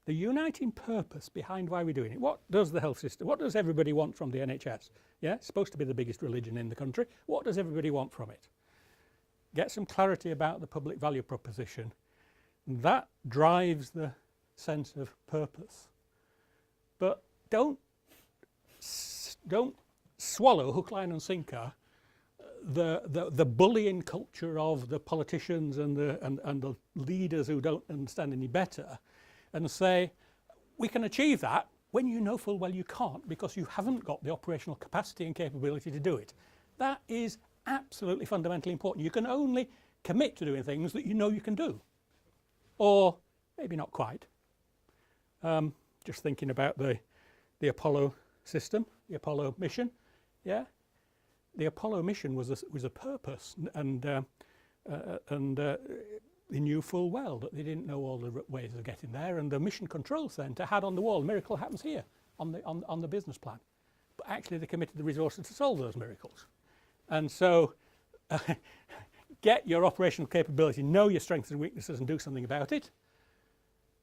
The uniting purpose behind why we're doing it. What does the health system, what does everybody want from the NHS? Yeah, it's supposed to be the biggest religion in the country. What does everybody want from it? Get some clarity about the public value proposition. That drives the sense of purpose. But don't swallow hook, line and sinker the bullying culture of the politicians and the leaders who don't understand any better, and say we can achieve that when you know full well you can't, because you haven't got the operational capacity and capability to do it. That is absolutely fundamentally important. You can only commit to doing things that you know you can do, or maybe not quite. Just thinking about the Apollo system, the Apollo mission. Yeah, the Apollo mission was a purpose, and they knew full well that they didn't know all the ways of getting there. And the Mission Control Centre had on the wall, "Miracle happens here," on the business plan. But actually, they committed the resources to solve those miracles. And so, get your operational capability, know your strengths and weaknesses, and do something about it.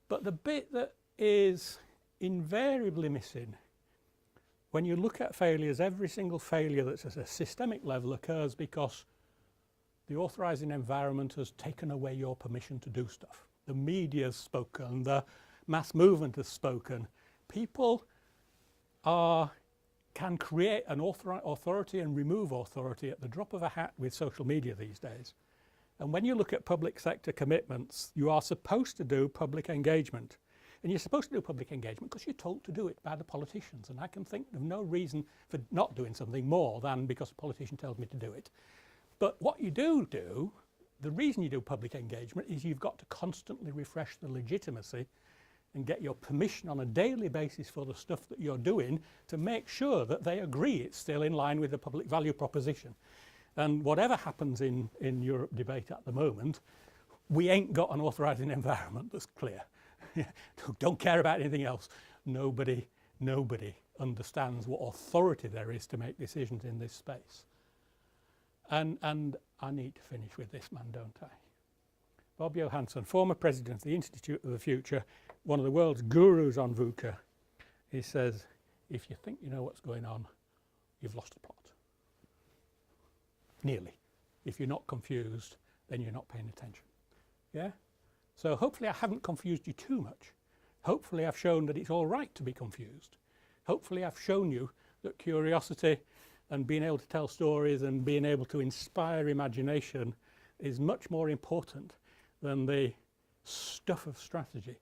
But the bit that is invariably missing, when you look at failures, every single failure that's at a systemic level occurs because the authorising environment has taken away your permission to do stuff. The media's spoken, the mass movement has spoken. People can create an authority and remove authority at the drop of a hat with social media these days. And when you look at public sector commitments, you are supposed to do public engagement. And you're supposed to do public engagement because you're told to do it by the politicians. And I can think of no reason for not doing something more than because a politician tells me to do it. But what you do, the reason you do public engagement is you've got to constantly refresh the legitimacy and get your permission on a daily basis for the stuff that you're doing to make sure that they agree it's still in line with the public value proposition. And whatever happens in Europe debate at the moment, we ain't got an authorising environment that's clear. Don't care about anything else. Nobody understands what authority there is to make decisions in this space. And I need to finish with this man, don't I? Bob Johansson, former president of the Institute of the Future, one of the world's gurus on VUCA, he says, if you think you know what's going on, you've lost the plot. Nearly. If you're not confused, then you're not paying attention. Yeah? So hopefully I haven't confused you too much. Hopefully I've shown that it's all right to be confused. Hopefully I've shown you that curiosity and being able to tell stories and being able to inspire imagination is much more important than the stuff of strategy.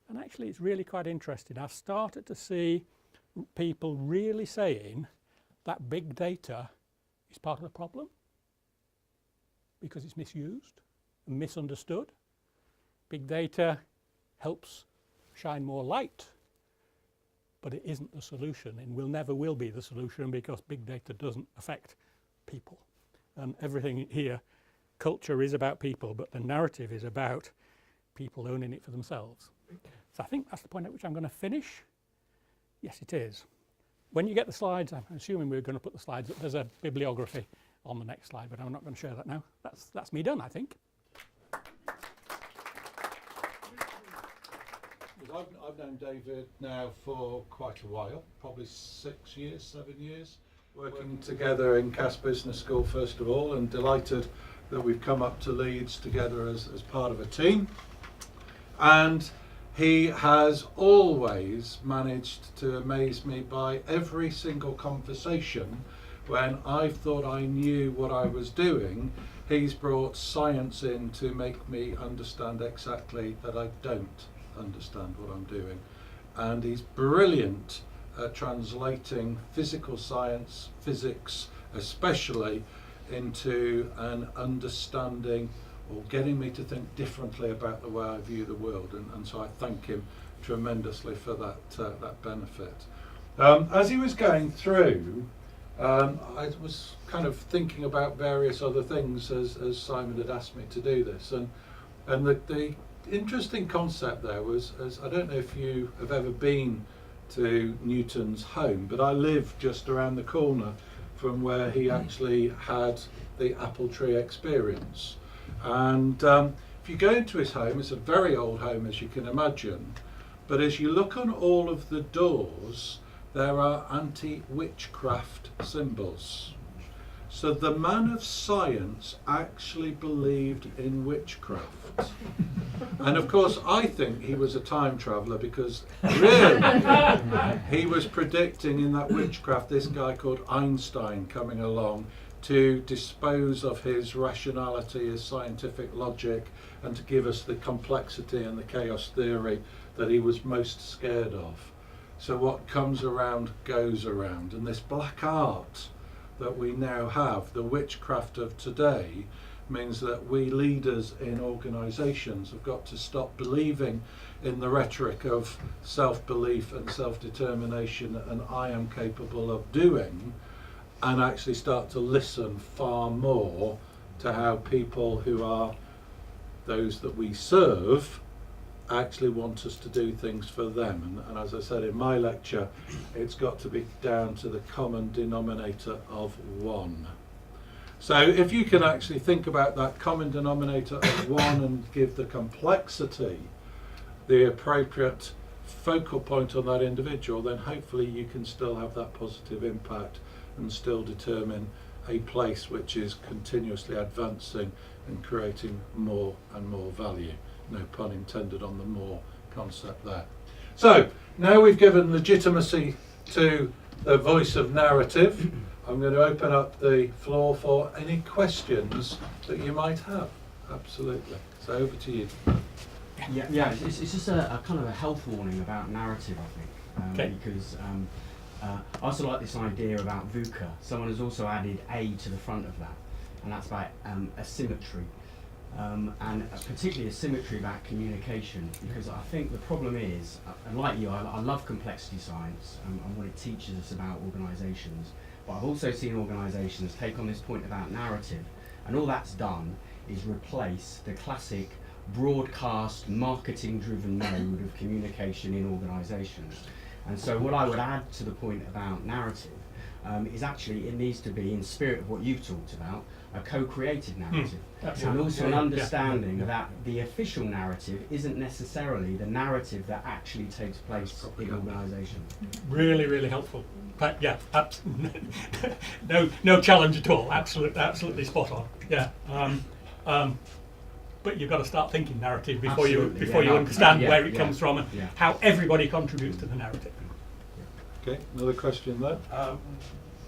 And actually it's really quite interesting. I've started to see people really saying that big data is part of the problem because it's misused and misunderstood. Big data helps shine more light, but it isn't the solution and never will be the solution because big data doesn't affect people. And everything here, culture is about people, but the narrative is about people owning it for themselves. So I think that's the point at which I'm going to finish. Yes, it is. When you get the slides, I'm assuming we're going to put the slides up. There's a bibliography on the next slide, but I'm not going to share that now. That's me done, I think. I've known David now for quite a while, probably 6 years, 7 years, working together in Cass Business School first of all, and delighted that we've come up to Leeds together as part of a team. And he has always managed to amaze me by every single conversation. When I thought I knew what I was doing, he's brought science in to make me understand exactly that I don't understand what I'm doing. And he's brilliant at translating physical science, physics especially, into an understanding or getting me to think differently about the way I view the world. And so I thank him tremendously for that benefit. As he was going through I was kind of thinking about various other things as Simon had asked me to do this, and the interesting concept there was, as I don't know if you have ever been to Newton's home, but I live just around the corner from where he actually had the apple tree experience. And if you go into his home, it's a very old home, as you can imagine, but as you look on all of the doors, there are anti-witchcraft symbols. So the man of science actually believed in witchcraft. And of course, I think he was a time traveller, because really, he was predicting in that witchcraft this guy called Einstein coming along to dispose of his rationality, his scientific logic, and to give us the complexity and the chaos theory that he was most scared of. So what comes around goes around, and this black art that we now have, the witchcraft of today, means that we leaders in organisations have got to stop believing in the rhetoric of self-belief and self-determination and I am capable of doing, and actually start to listen far more to how people who are those that we serve actually want us to do things for them. And as I said in my lecture, it's got to be down to the common denominator of one. So if you can actually think about that common denominator of one and give the complexity the appropriate focal point on that individual, then hopefully you can still have that positive impact and still determine a place which is continuously advancing and creating more and more value. No pun intended on the more concept there. So now we've given legitimacy to the voice of narrative, I'm going to open up the floor for any questions that you might have. Absolutely. So over to you. Yeah. It's just a kind of a health warning about narrative, I think, Okay. because I also like this idea about VUCA. Someone has also added A to the front of that, and that's about asymmetry. And particularly asymmetry about communication, because I think the problem is, and like you, I love complexity science and what it teaches us about organisations, but I've also seen organisations take on this point about narrative, and all that's done is replace the classic broadcast marketing driven mode of communication in organisations. And so what I would add to the point about narrative is actually it needs to be, in spirit of what you've talked about, a co-created narrative, and also an understanding that the official narrative isn't necessarily the narrative that actually takes place in organisation. Really, really helpful. But yeah, no challenge at all. Absolutely spot on. Yeah. But you've got to start thinking narrative before you understand where it comes from and how everybody contributes to the narrative. Okay, another question there.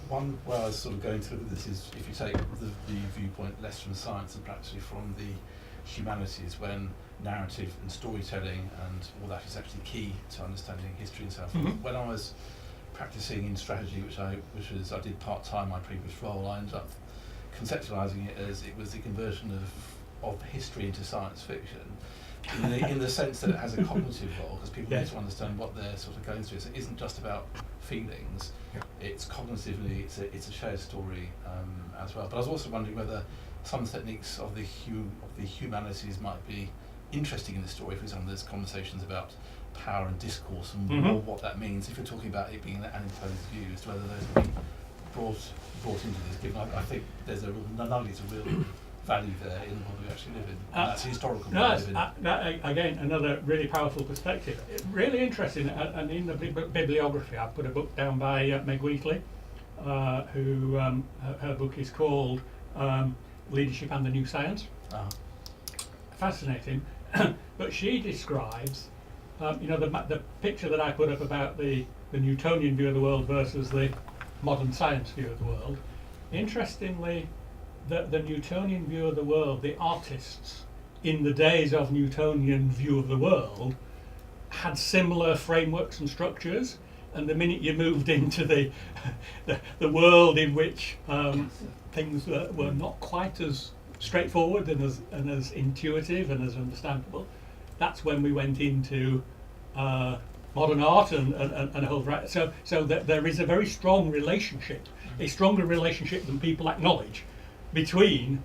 One where I was sort of going to look at this is if you take the viewpoint less from science and practically from the humanities, when narrative and storytelling and all that is actually key to understanding history and so forth. Mm-hmm. When I was practicing in strategy, which I did part-time my previous role, I ended up conceptualising it as it was the conversion of history into science fiction, in the sense that it has a cognitive role, because people need to understand what they're sort of going through. So it isn't just about feelings, it's cognitively, it's a shared story as well. But I was also wondering whether some techniques of the humanities might be interesting in the story. For example, there's conversations about power and discourse and what that means, if you're talking about it being an imposed view, as to whether those have been brought into this, given I think there's a real value there in the world we actually live in. That's historical. Again, another really powerful perspective. Really interesting, and in the bibliography, I've put a book down by Meg Wheatley, who her book is called Leadership and the New Science. Fascinating, but she describes, the picture that I put up about the Newtonian view of the world versus the modern science view of the world. Interestingly, the Newtonian view of the world, the artists in the days of Newtonian view of the world had similar frameworks and structures, and the minute you moved into the world in which things were not quite as straightforward and as intuitive and as understandable, that's when we went into modern art and a whole variety. So that there is a very strong relationship, a stronger relationship than people acknowledge, between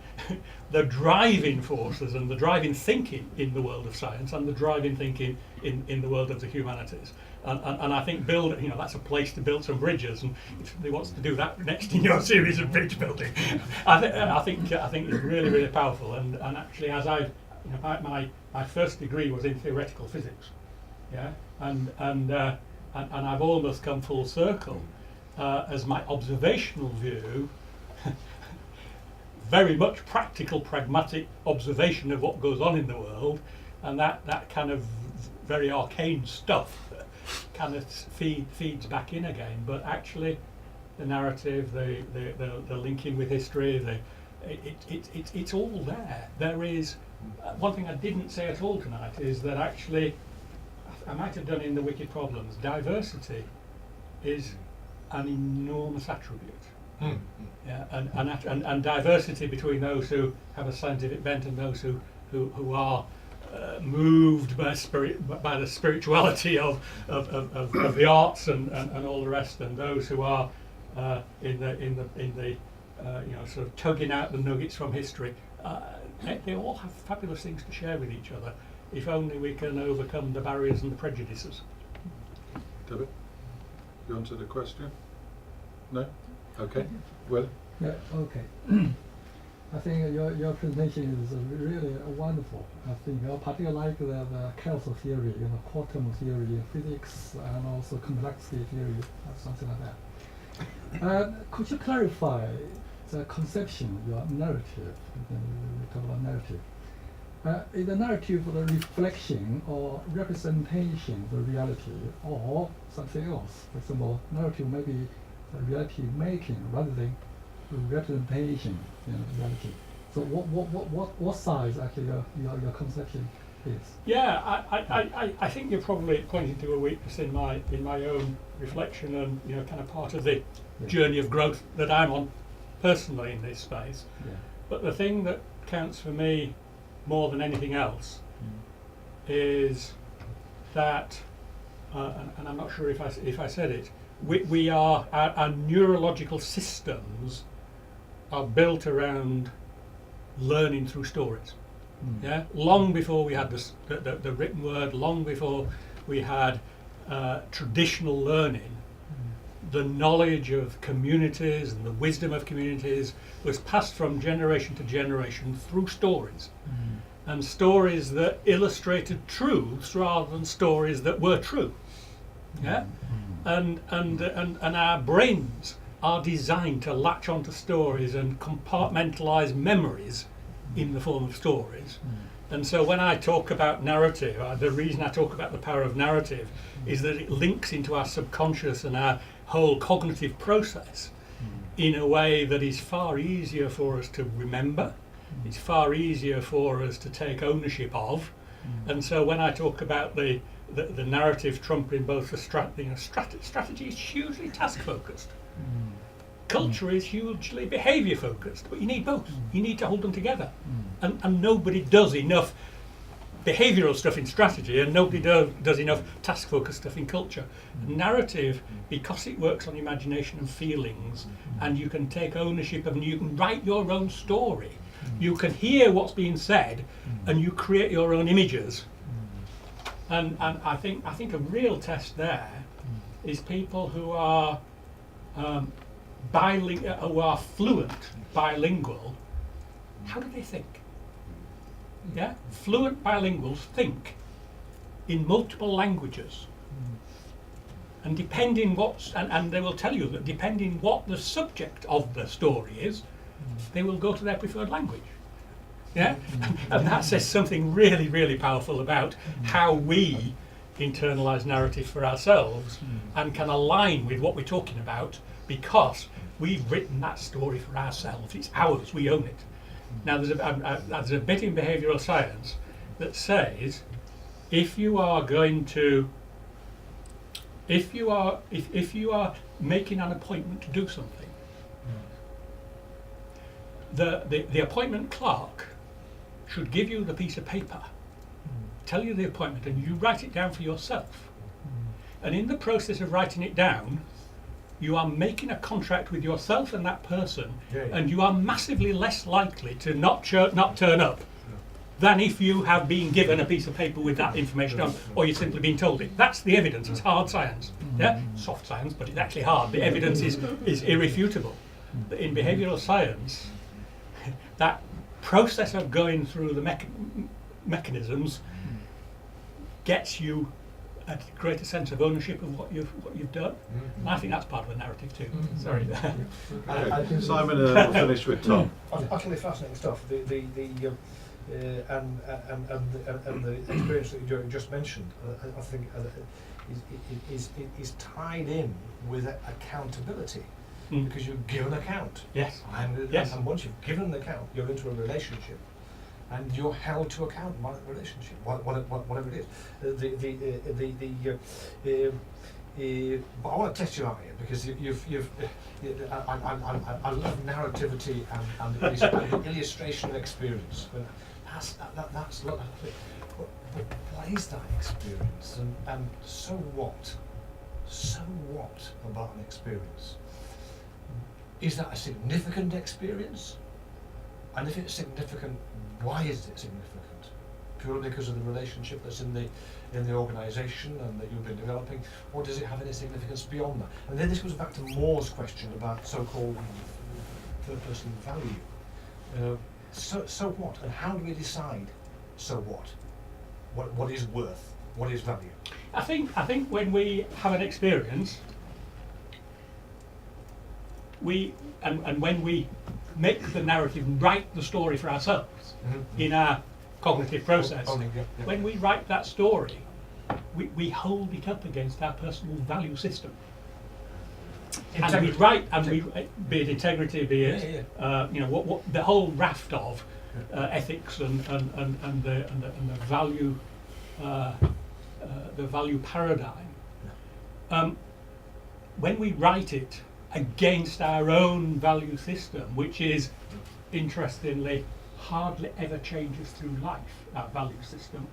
the driving forces and the driving thinking in the world of science and the driving thinking in the world of the humanities. And I think that's a place to build some bridges, and if somebody wants to do that next in your series of bridge building, I think it's really, really powerful. And actually, as my first degree was in theoretical physics, yeah, and I've almost come full circle as my observational view. Very much practical, pragmatic observation of what goes on in the world, and that kind of very arcane stuff kind of feeds back in again. But actually, the narrative, the linking with history, it's all there. There is one thing I didn't say at all tonight is that actually, I might have done in the Wicked Problems, diversity is an enormous attribute. Yeah, and diversity between those who have a scientific bent and those who are moved by the spirituality of the arts and all the rest, and those who are in the sort of tugging out the nuggets from history. They all have fabulous things to share with each other, if only we can overcome the barriers and the prejudices. David, you answer the question? No? Okay. Well. Yeah. Okay. I think your presentation is really wonderful. I think I particularly like the causal theory, quantum theory, physics, and also complexity theory, something like that. Could you clarify the conception, your narrative? We talk about narrative. Is the narrative the reflection or representation of the reality, or something else? For example, narrative may be reality making rather than representation reality. So what size actually your conception is? Yeah, I think you're probably pointing to a weakness in my own reflection, and kind of part of the journey of growth that I'm on personally in this space. Yeah. But the thing that counts for me more than anything else is that, and I'm not sure if I said it, we are our neurological systems are built around learning through stories. Yeah, long before we had the written word, long before we had traditional learning, the knowledge of communities and the wisdom of communities was passed from generation to generation through stories, and stories that illustrated truths rather than stories that were true. Yeah. And our brains are designed to latch onto stories and compartmentalise memories in the form of stories. And so when I talk about narrative, the reason I talk about the power of narrative is that it links into our subconscious and our whole cognitive process in a way that is far easier for us to remember, it's far easier for us to take ownership of. And so when I talk about the narrative trumping both the strategy is hugely task focused. Culture is hugely behaviour focused, but you need both. You need to hold them together. And nobody does enough behavioural stuff in strategy, and nobody does enough task focused stuff in culture. Narrative, because it works on imagination and feelings, and you can take ownership of, and you can write your own story. You can hear what's being said, and you create your own images. And I think a real test there is people who are who are fluent bilingual. How do they think? Yeah, fluent bilinguals think in multiple languages, and depending and they will tell you that depending what the subject of the story is, they will go to their preferred language. Yeah, and that says something really, really powerful about how we internalise narrative for ourselves and can align with what we're talking about, because we've written that story for ourselves. It's ours. We own it. Now, there's a bit in behavioural science that says if you are making an appointment to do something, the appointment clerk should give you the piece of paper, tell you the appointment, and you write it down for yourself. And in the process of writing it down, you are making a contract with yourself and that person, and you are massively less likely to not turn up than if you have been given a piece of paper with that information on, or you've simply been told it. That's the evidence. It's hard science. Yeah, soft science, but it's actually hard. The evidence is irrefutable. But in behavioural science, that process of going through the mechanisms gets you a greater sense of ownership of what you've done. And I think that's part of the narrative too. Sorry. Okay. Simon, we'll finish with Tom. Utterly fascinating stuff. And the experience that you just mentioned, I think, is tied in with accountability, because you give an account. Yes. And once you've given an account, you're into a relationship, and you're held to account by that relationship, whatever it is. But I want to test you out here, because I love narrativity and the illustration of experience. That's what is that experience, and so what? So what about an experience? Is that a significant experience? And if it's significant, why is it significant? Purely because of the relationship that's in the organisation and that you've been developing, or does it have any significance beyond that? And then this goes back to Moore's question about so-called third-person value. So what? And how do we decide so what? What is worth? What is value? I think when we have an experience, and when we make the narrative, write the story for ourselves in our cognitive process, when we write that story, we hold it up against our personal value system. And we write, be it integrity, be it what the whole raft of ethics and the value paradigm. When we write it against our own value system, which is, interestingly, hardly ever changes through life, our value system.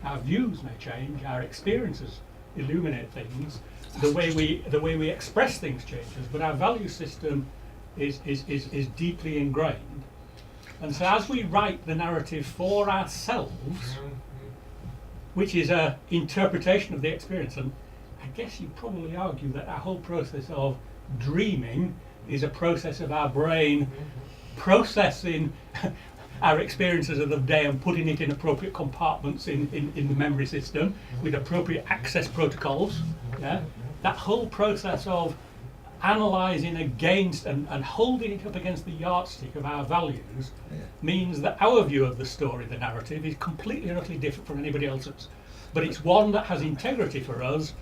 Our views may change, our experiences illuminate things, the way we express things changes, but our value system is deeply ingrained. And so as we write the narrative for ourselves, which is an interpretation of the experience, and I guess you'd probably argue that our whole process of dreaming is a process of our brain processing our experiences of the day and putting it in appropriate compartments in the memory system with appropriate access protocols. Yeah? That whole process of analysing against and holding it up against the yardstick of our values means that our view of the story, the narrative, is completely and utterly different from anybody else's. But it's one that has integrity for us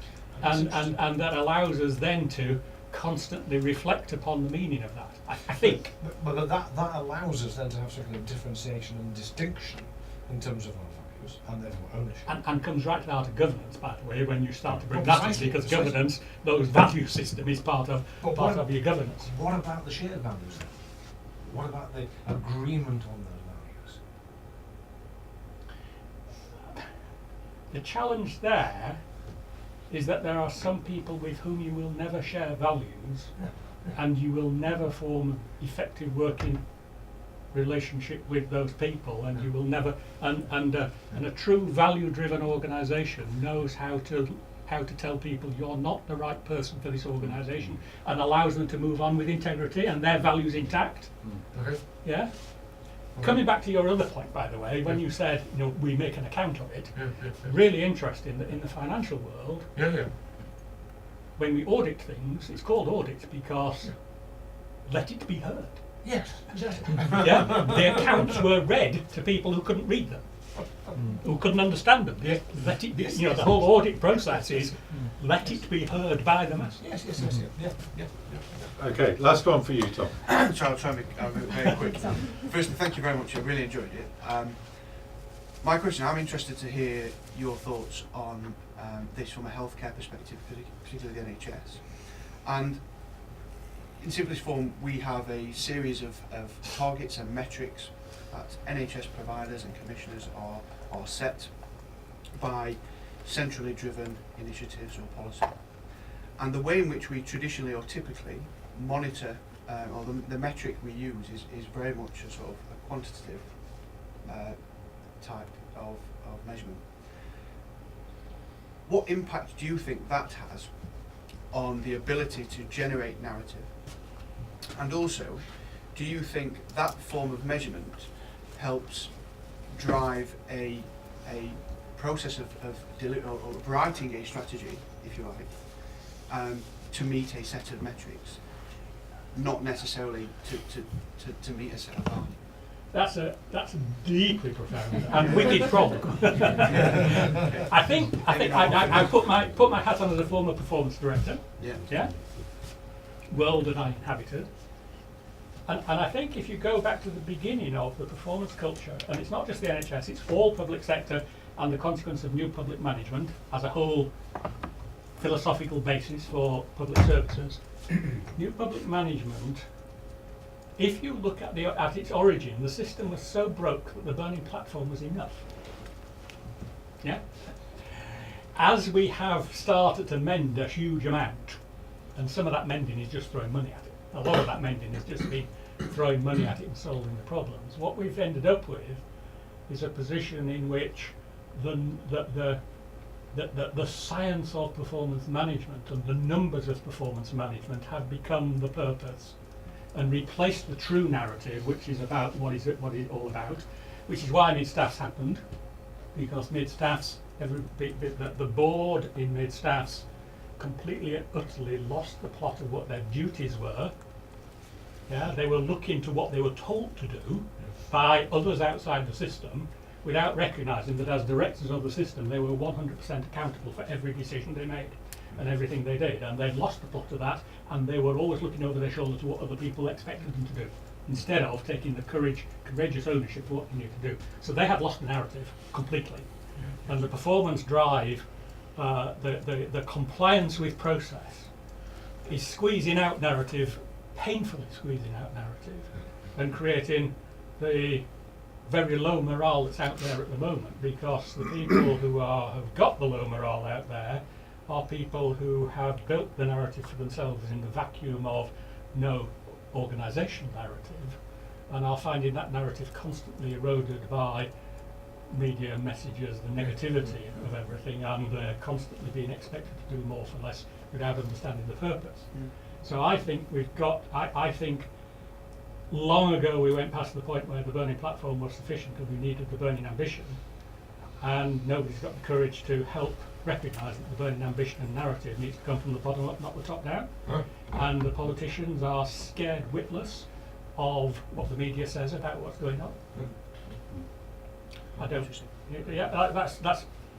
and that allows us then to constantly reflect upon the meaning of that. I think. But that allows us then to have some kind of differentiation and distinction in terms of our values and therefore ownership. And comes right to the heart of governance, by the way, when you start to bring that in, because governance, those value system is part of your governance. What about the shared values then? What about the agreement on those values? The challenge there is that there are some people with whom you will never share values, and you will never form effective working relationship with those people, and you will never. And a true value-driven organisation knows how to tell people you're not the right person for this organisation, and allows them to move on with integrity and their values intact. Okay. Yeah. Okay. Coming back to your other point, by the way, when you said we make an account of it, really interesting that in the financial world, when we audit things, it's called audit because let it be heard. Yes, exactly. Yeah, the accounts were read to people who couldn't read them, who couldn't understand them. Let it be, the whole audit process is let it be heard by the masses. Yes. Yeah. Okay, last one for you, Tom. So I'll try and make it very quick. Firstly, thank you very much. I really enjoyed it. My question: I'm interested to hear your thoughts on this from a healthcare perspective, particularly the NHS. And in simplest form, we have a series of targets and metrics that NHS providers and commissioners are set by centrally driven initiatives or policy. And the way in which we traditionally or typically monitor, or the metric we use is very much a sort of a quantitative type of measurement. What impact do you think that has on the ability to generate narrative? And also, do you think that form of measurement helps drive a process of writing a strategy, if you like, to meet a set of metrics, not necessarily to meet a set of values? That's a deeply profound and wicked problem. I think I put my hat on as a former performance director. Yeah. Yeah. World that I inhabited. And I think if you go back to the beginning of the performance culture, and it's not just the NHS, it's all public sector and the consequence of new public management as a whole philosophical basis for public services. New public management, if you look at its origin, the system was so broke that the burning platform was enough. Yeah? As we have started to mend a huge amount, and some of that mending is just throwing money at it, a lot of that mending is just me throwing money at it and solving the problems. What we've ended up with is a position in which the science of performance management and the numbers of performance management have become the purpose and replaced the true narrative, which is about what is all about, which is why mid-staffs happened, because mid-staffs, the board in mid-staffs completely and utterly lost the plot of what their duties were. Yeah, they were looking to what they were told to do by others outside the system, without recognising that as directors of the system they were 100% accountable for every decision they made and everything they did, and they'd lost the plot of that, and they were always looking over their shoulder to what other people expected them to do, instead of taking the courageous ownership of what they need to do. So they had lost the narrative completely, and the performance drive, the compliance with process, is squeezing out narrative, painfully squeezing out narrative, and creating the very low morale that's out there at the moment, because the people who have got the low morale out there are people who have built the narrative for themselves in the vacuum of no organisational narrative, and are finding that narrative constantly eroded by media messages, the negativity of everything, and constantly being expected to do more for less without understanding the purpose. So I think I think long ago we went past the point where the burning platform was sufficient and we needed the burning ambition, and nobody's got the courage to help recognise that the burning ambition and narrative needs to come from the bottom up, not the top down. And the politicians are scared witless of what the media says about what's going on. I don't. Yeah,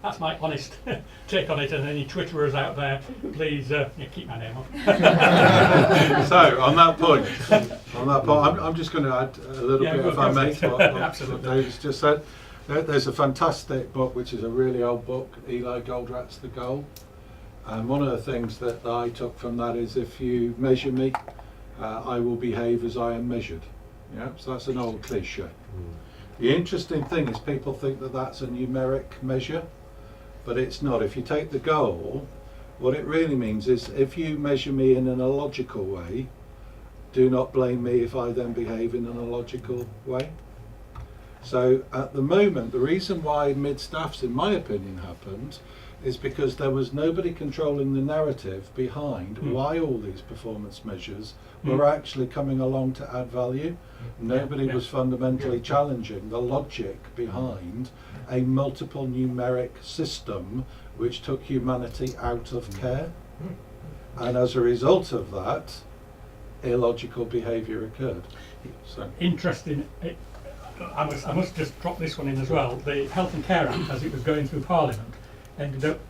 that's my honest take on it. And any Twitterers out there, please keep my name off. So on that point, I'm just going to add a little bit, if I may, to what David's just said. There's a fantastic book, which is a really old book, Eli Goldratt's The Goal. And one of the things that I took from that is, if you measure me, I will behave as I am measured. Yeah, so that's an old cliche. The interesting thing is people think that that's a numeric measure, but it's not. If you take the goal, what it really means is, if you measure me in an illogical way, do not blame me if I then behave in an illogical way. So at the moment, the reason why mid-staffs, in my opinion, happened is because there was nobody controlling the narrative behind why all these performance measures were actually coming along to add value. Nobody was fundamentally challenging the logic behind a multiple numeric system which took humanity out of care. And as a result of that, illogical behaviour occurred. So interesting. I must just drop this one in as well. The Health and Care Act, as it was going through Parliament, ended up,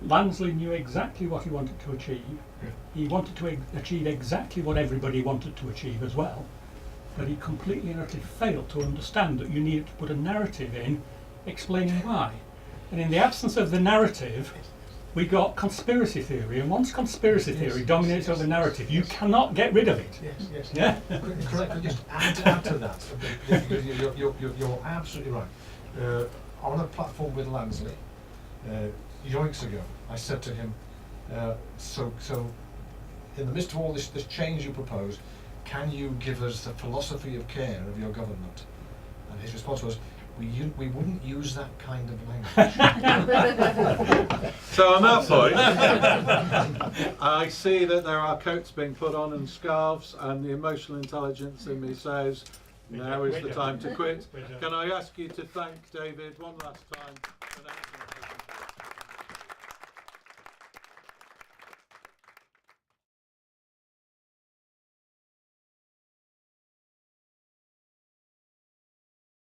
Lansley knew exactly what he wanted to achieve. He wanted to achieve exactly what everybody wanted to achieve as well, but he completely and utterly failed to understand that you needed to put a narrative in explaining why. And in the absence of the narrative, we got conspiracy theory, and once conspiracy theory dominates over narrative, you cannot get rid of it. Yes. Yeah. Could I just add to that? You're absolutely right. On a platform with Lansley, yoinks ago, I said to him, so in the midst of all this change you propose, can you give us the philosophy of care of your government? And his response was, we wouldn't use that kind of language. So on that point, I see that there are coats being put on and scarves, and the emotional intelligence in me says, now is the time to quit. Can I ask you to thank David one last time for an excellent presentation?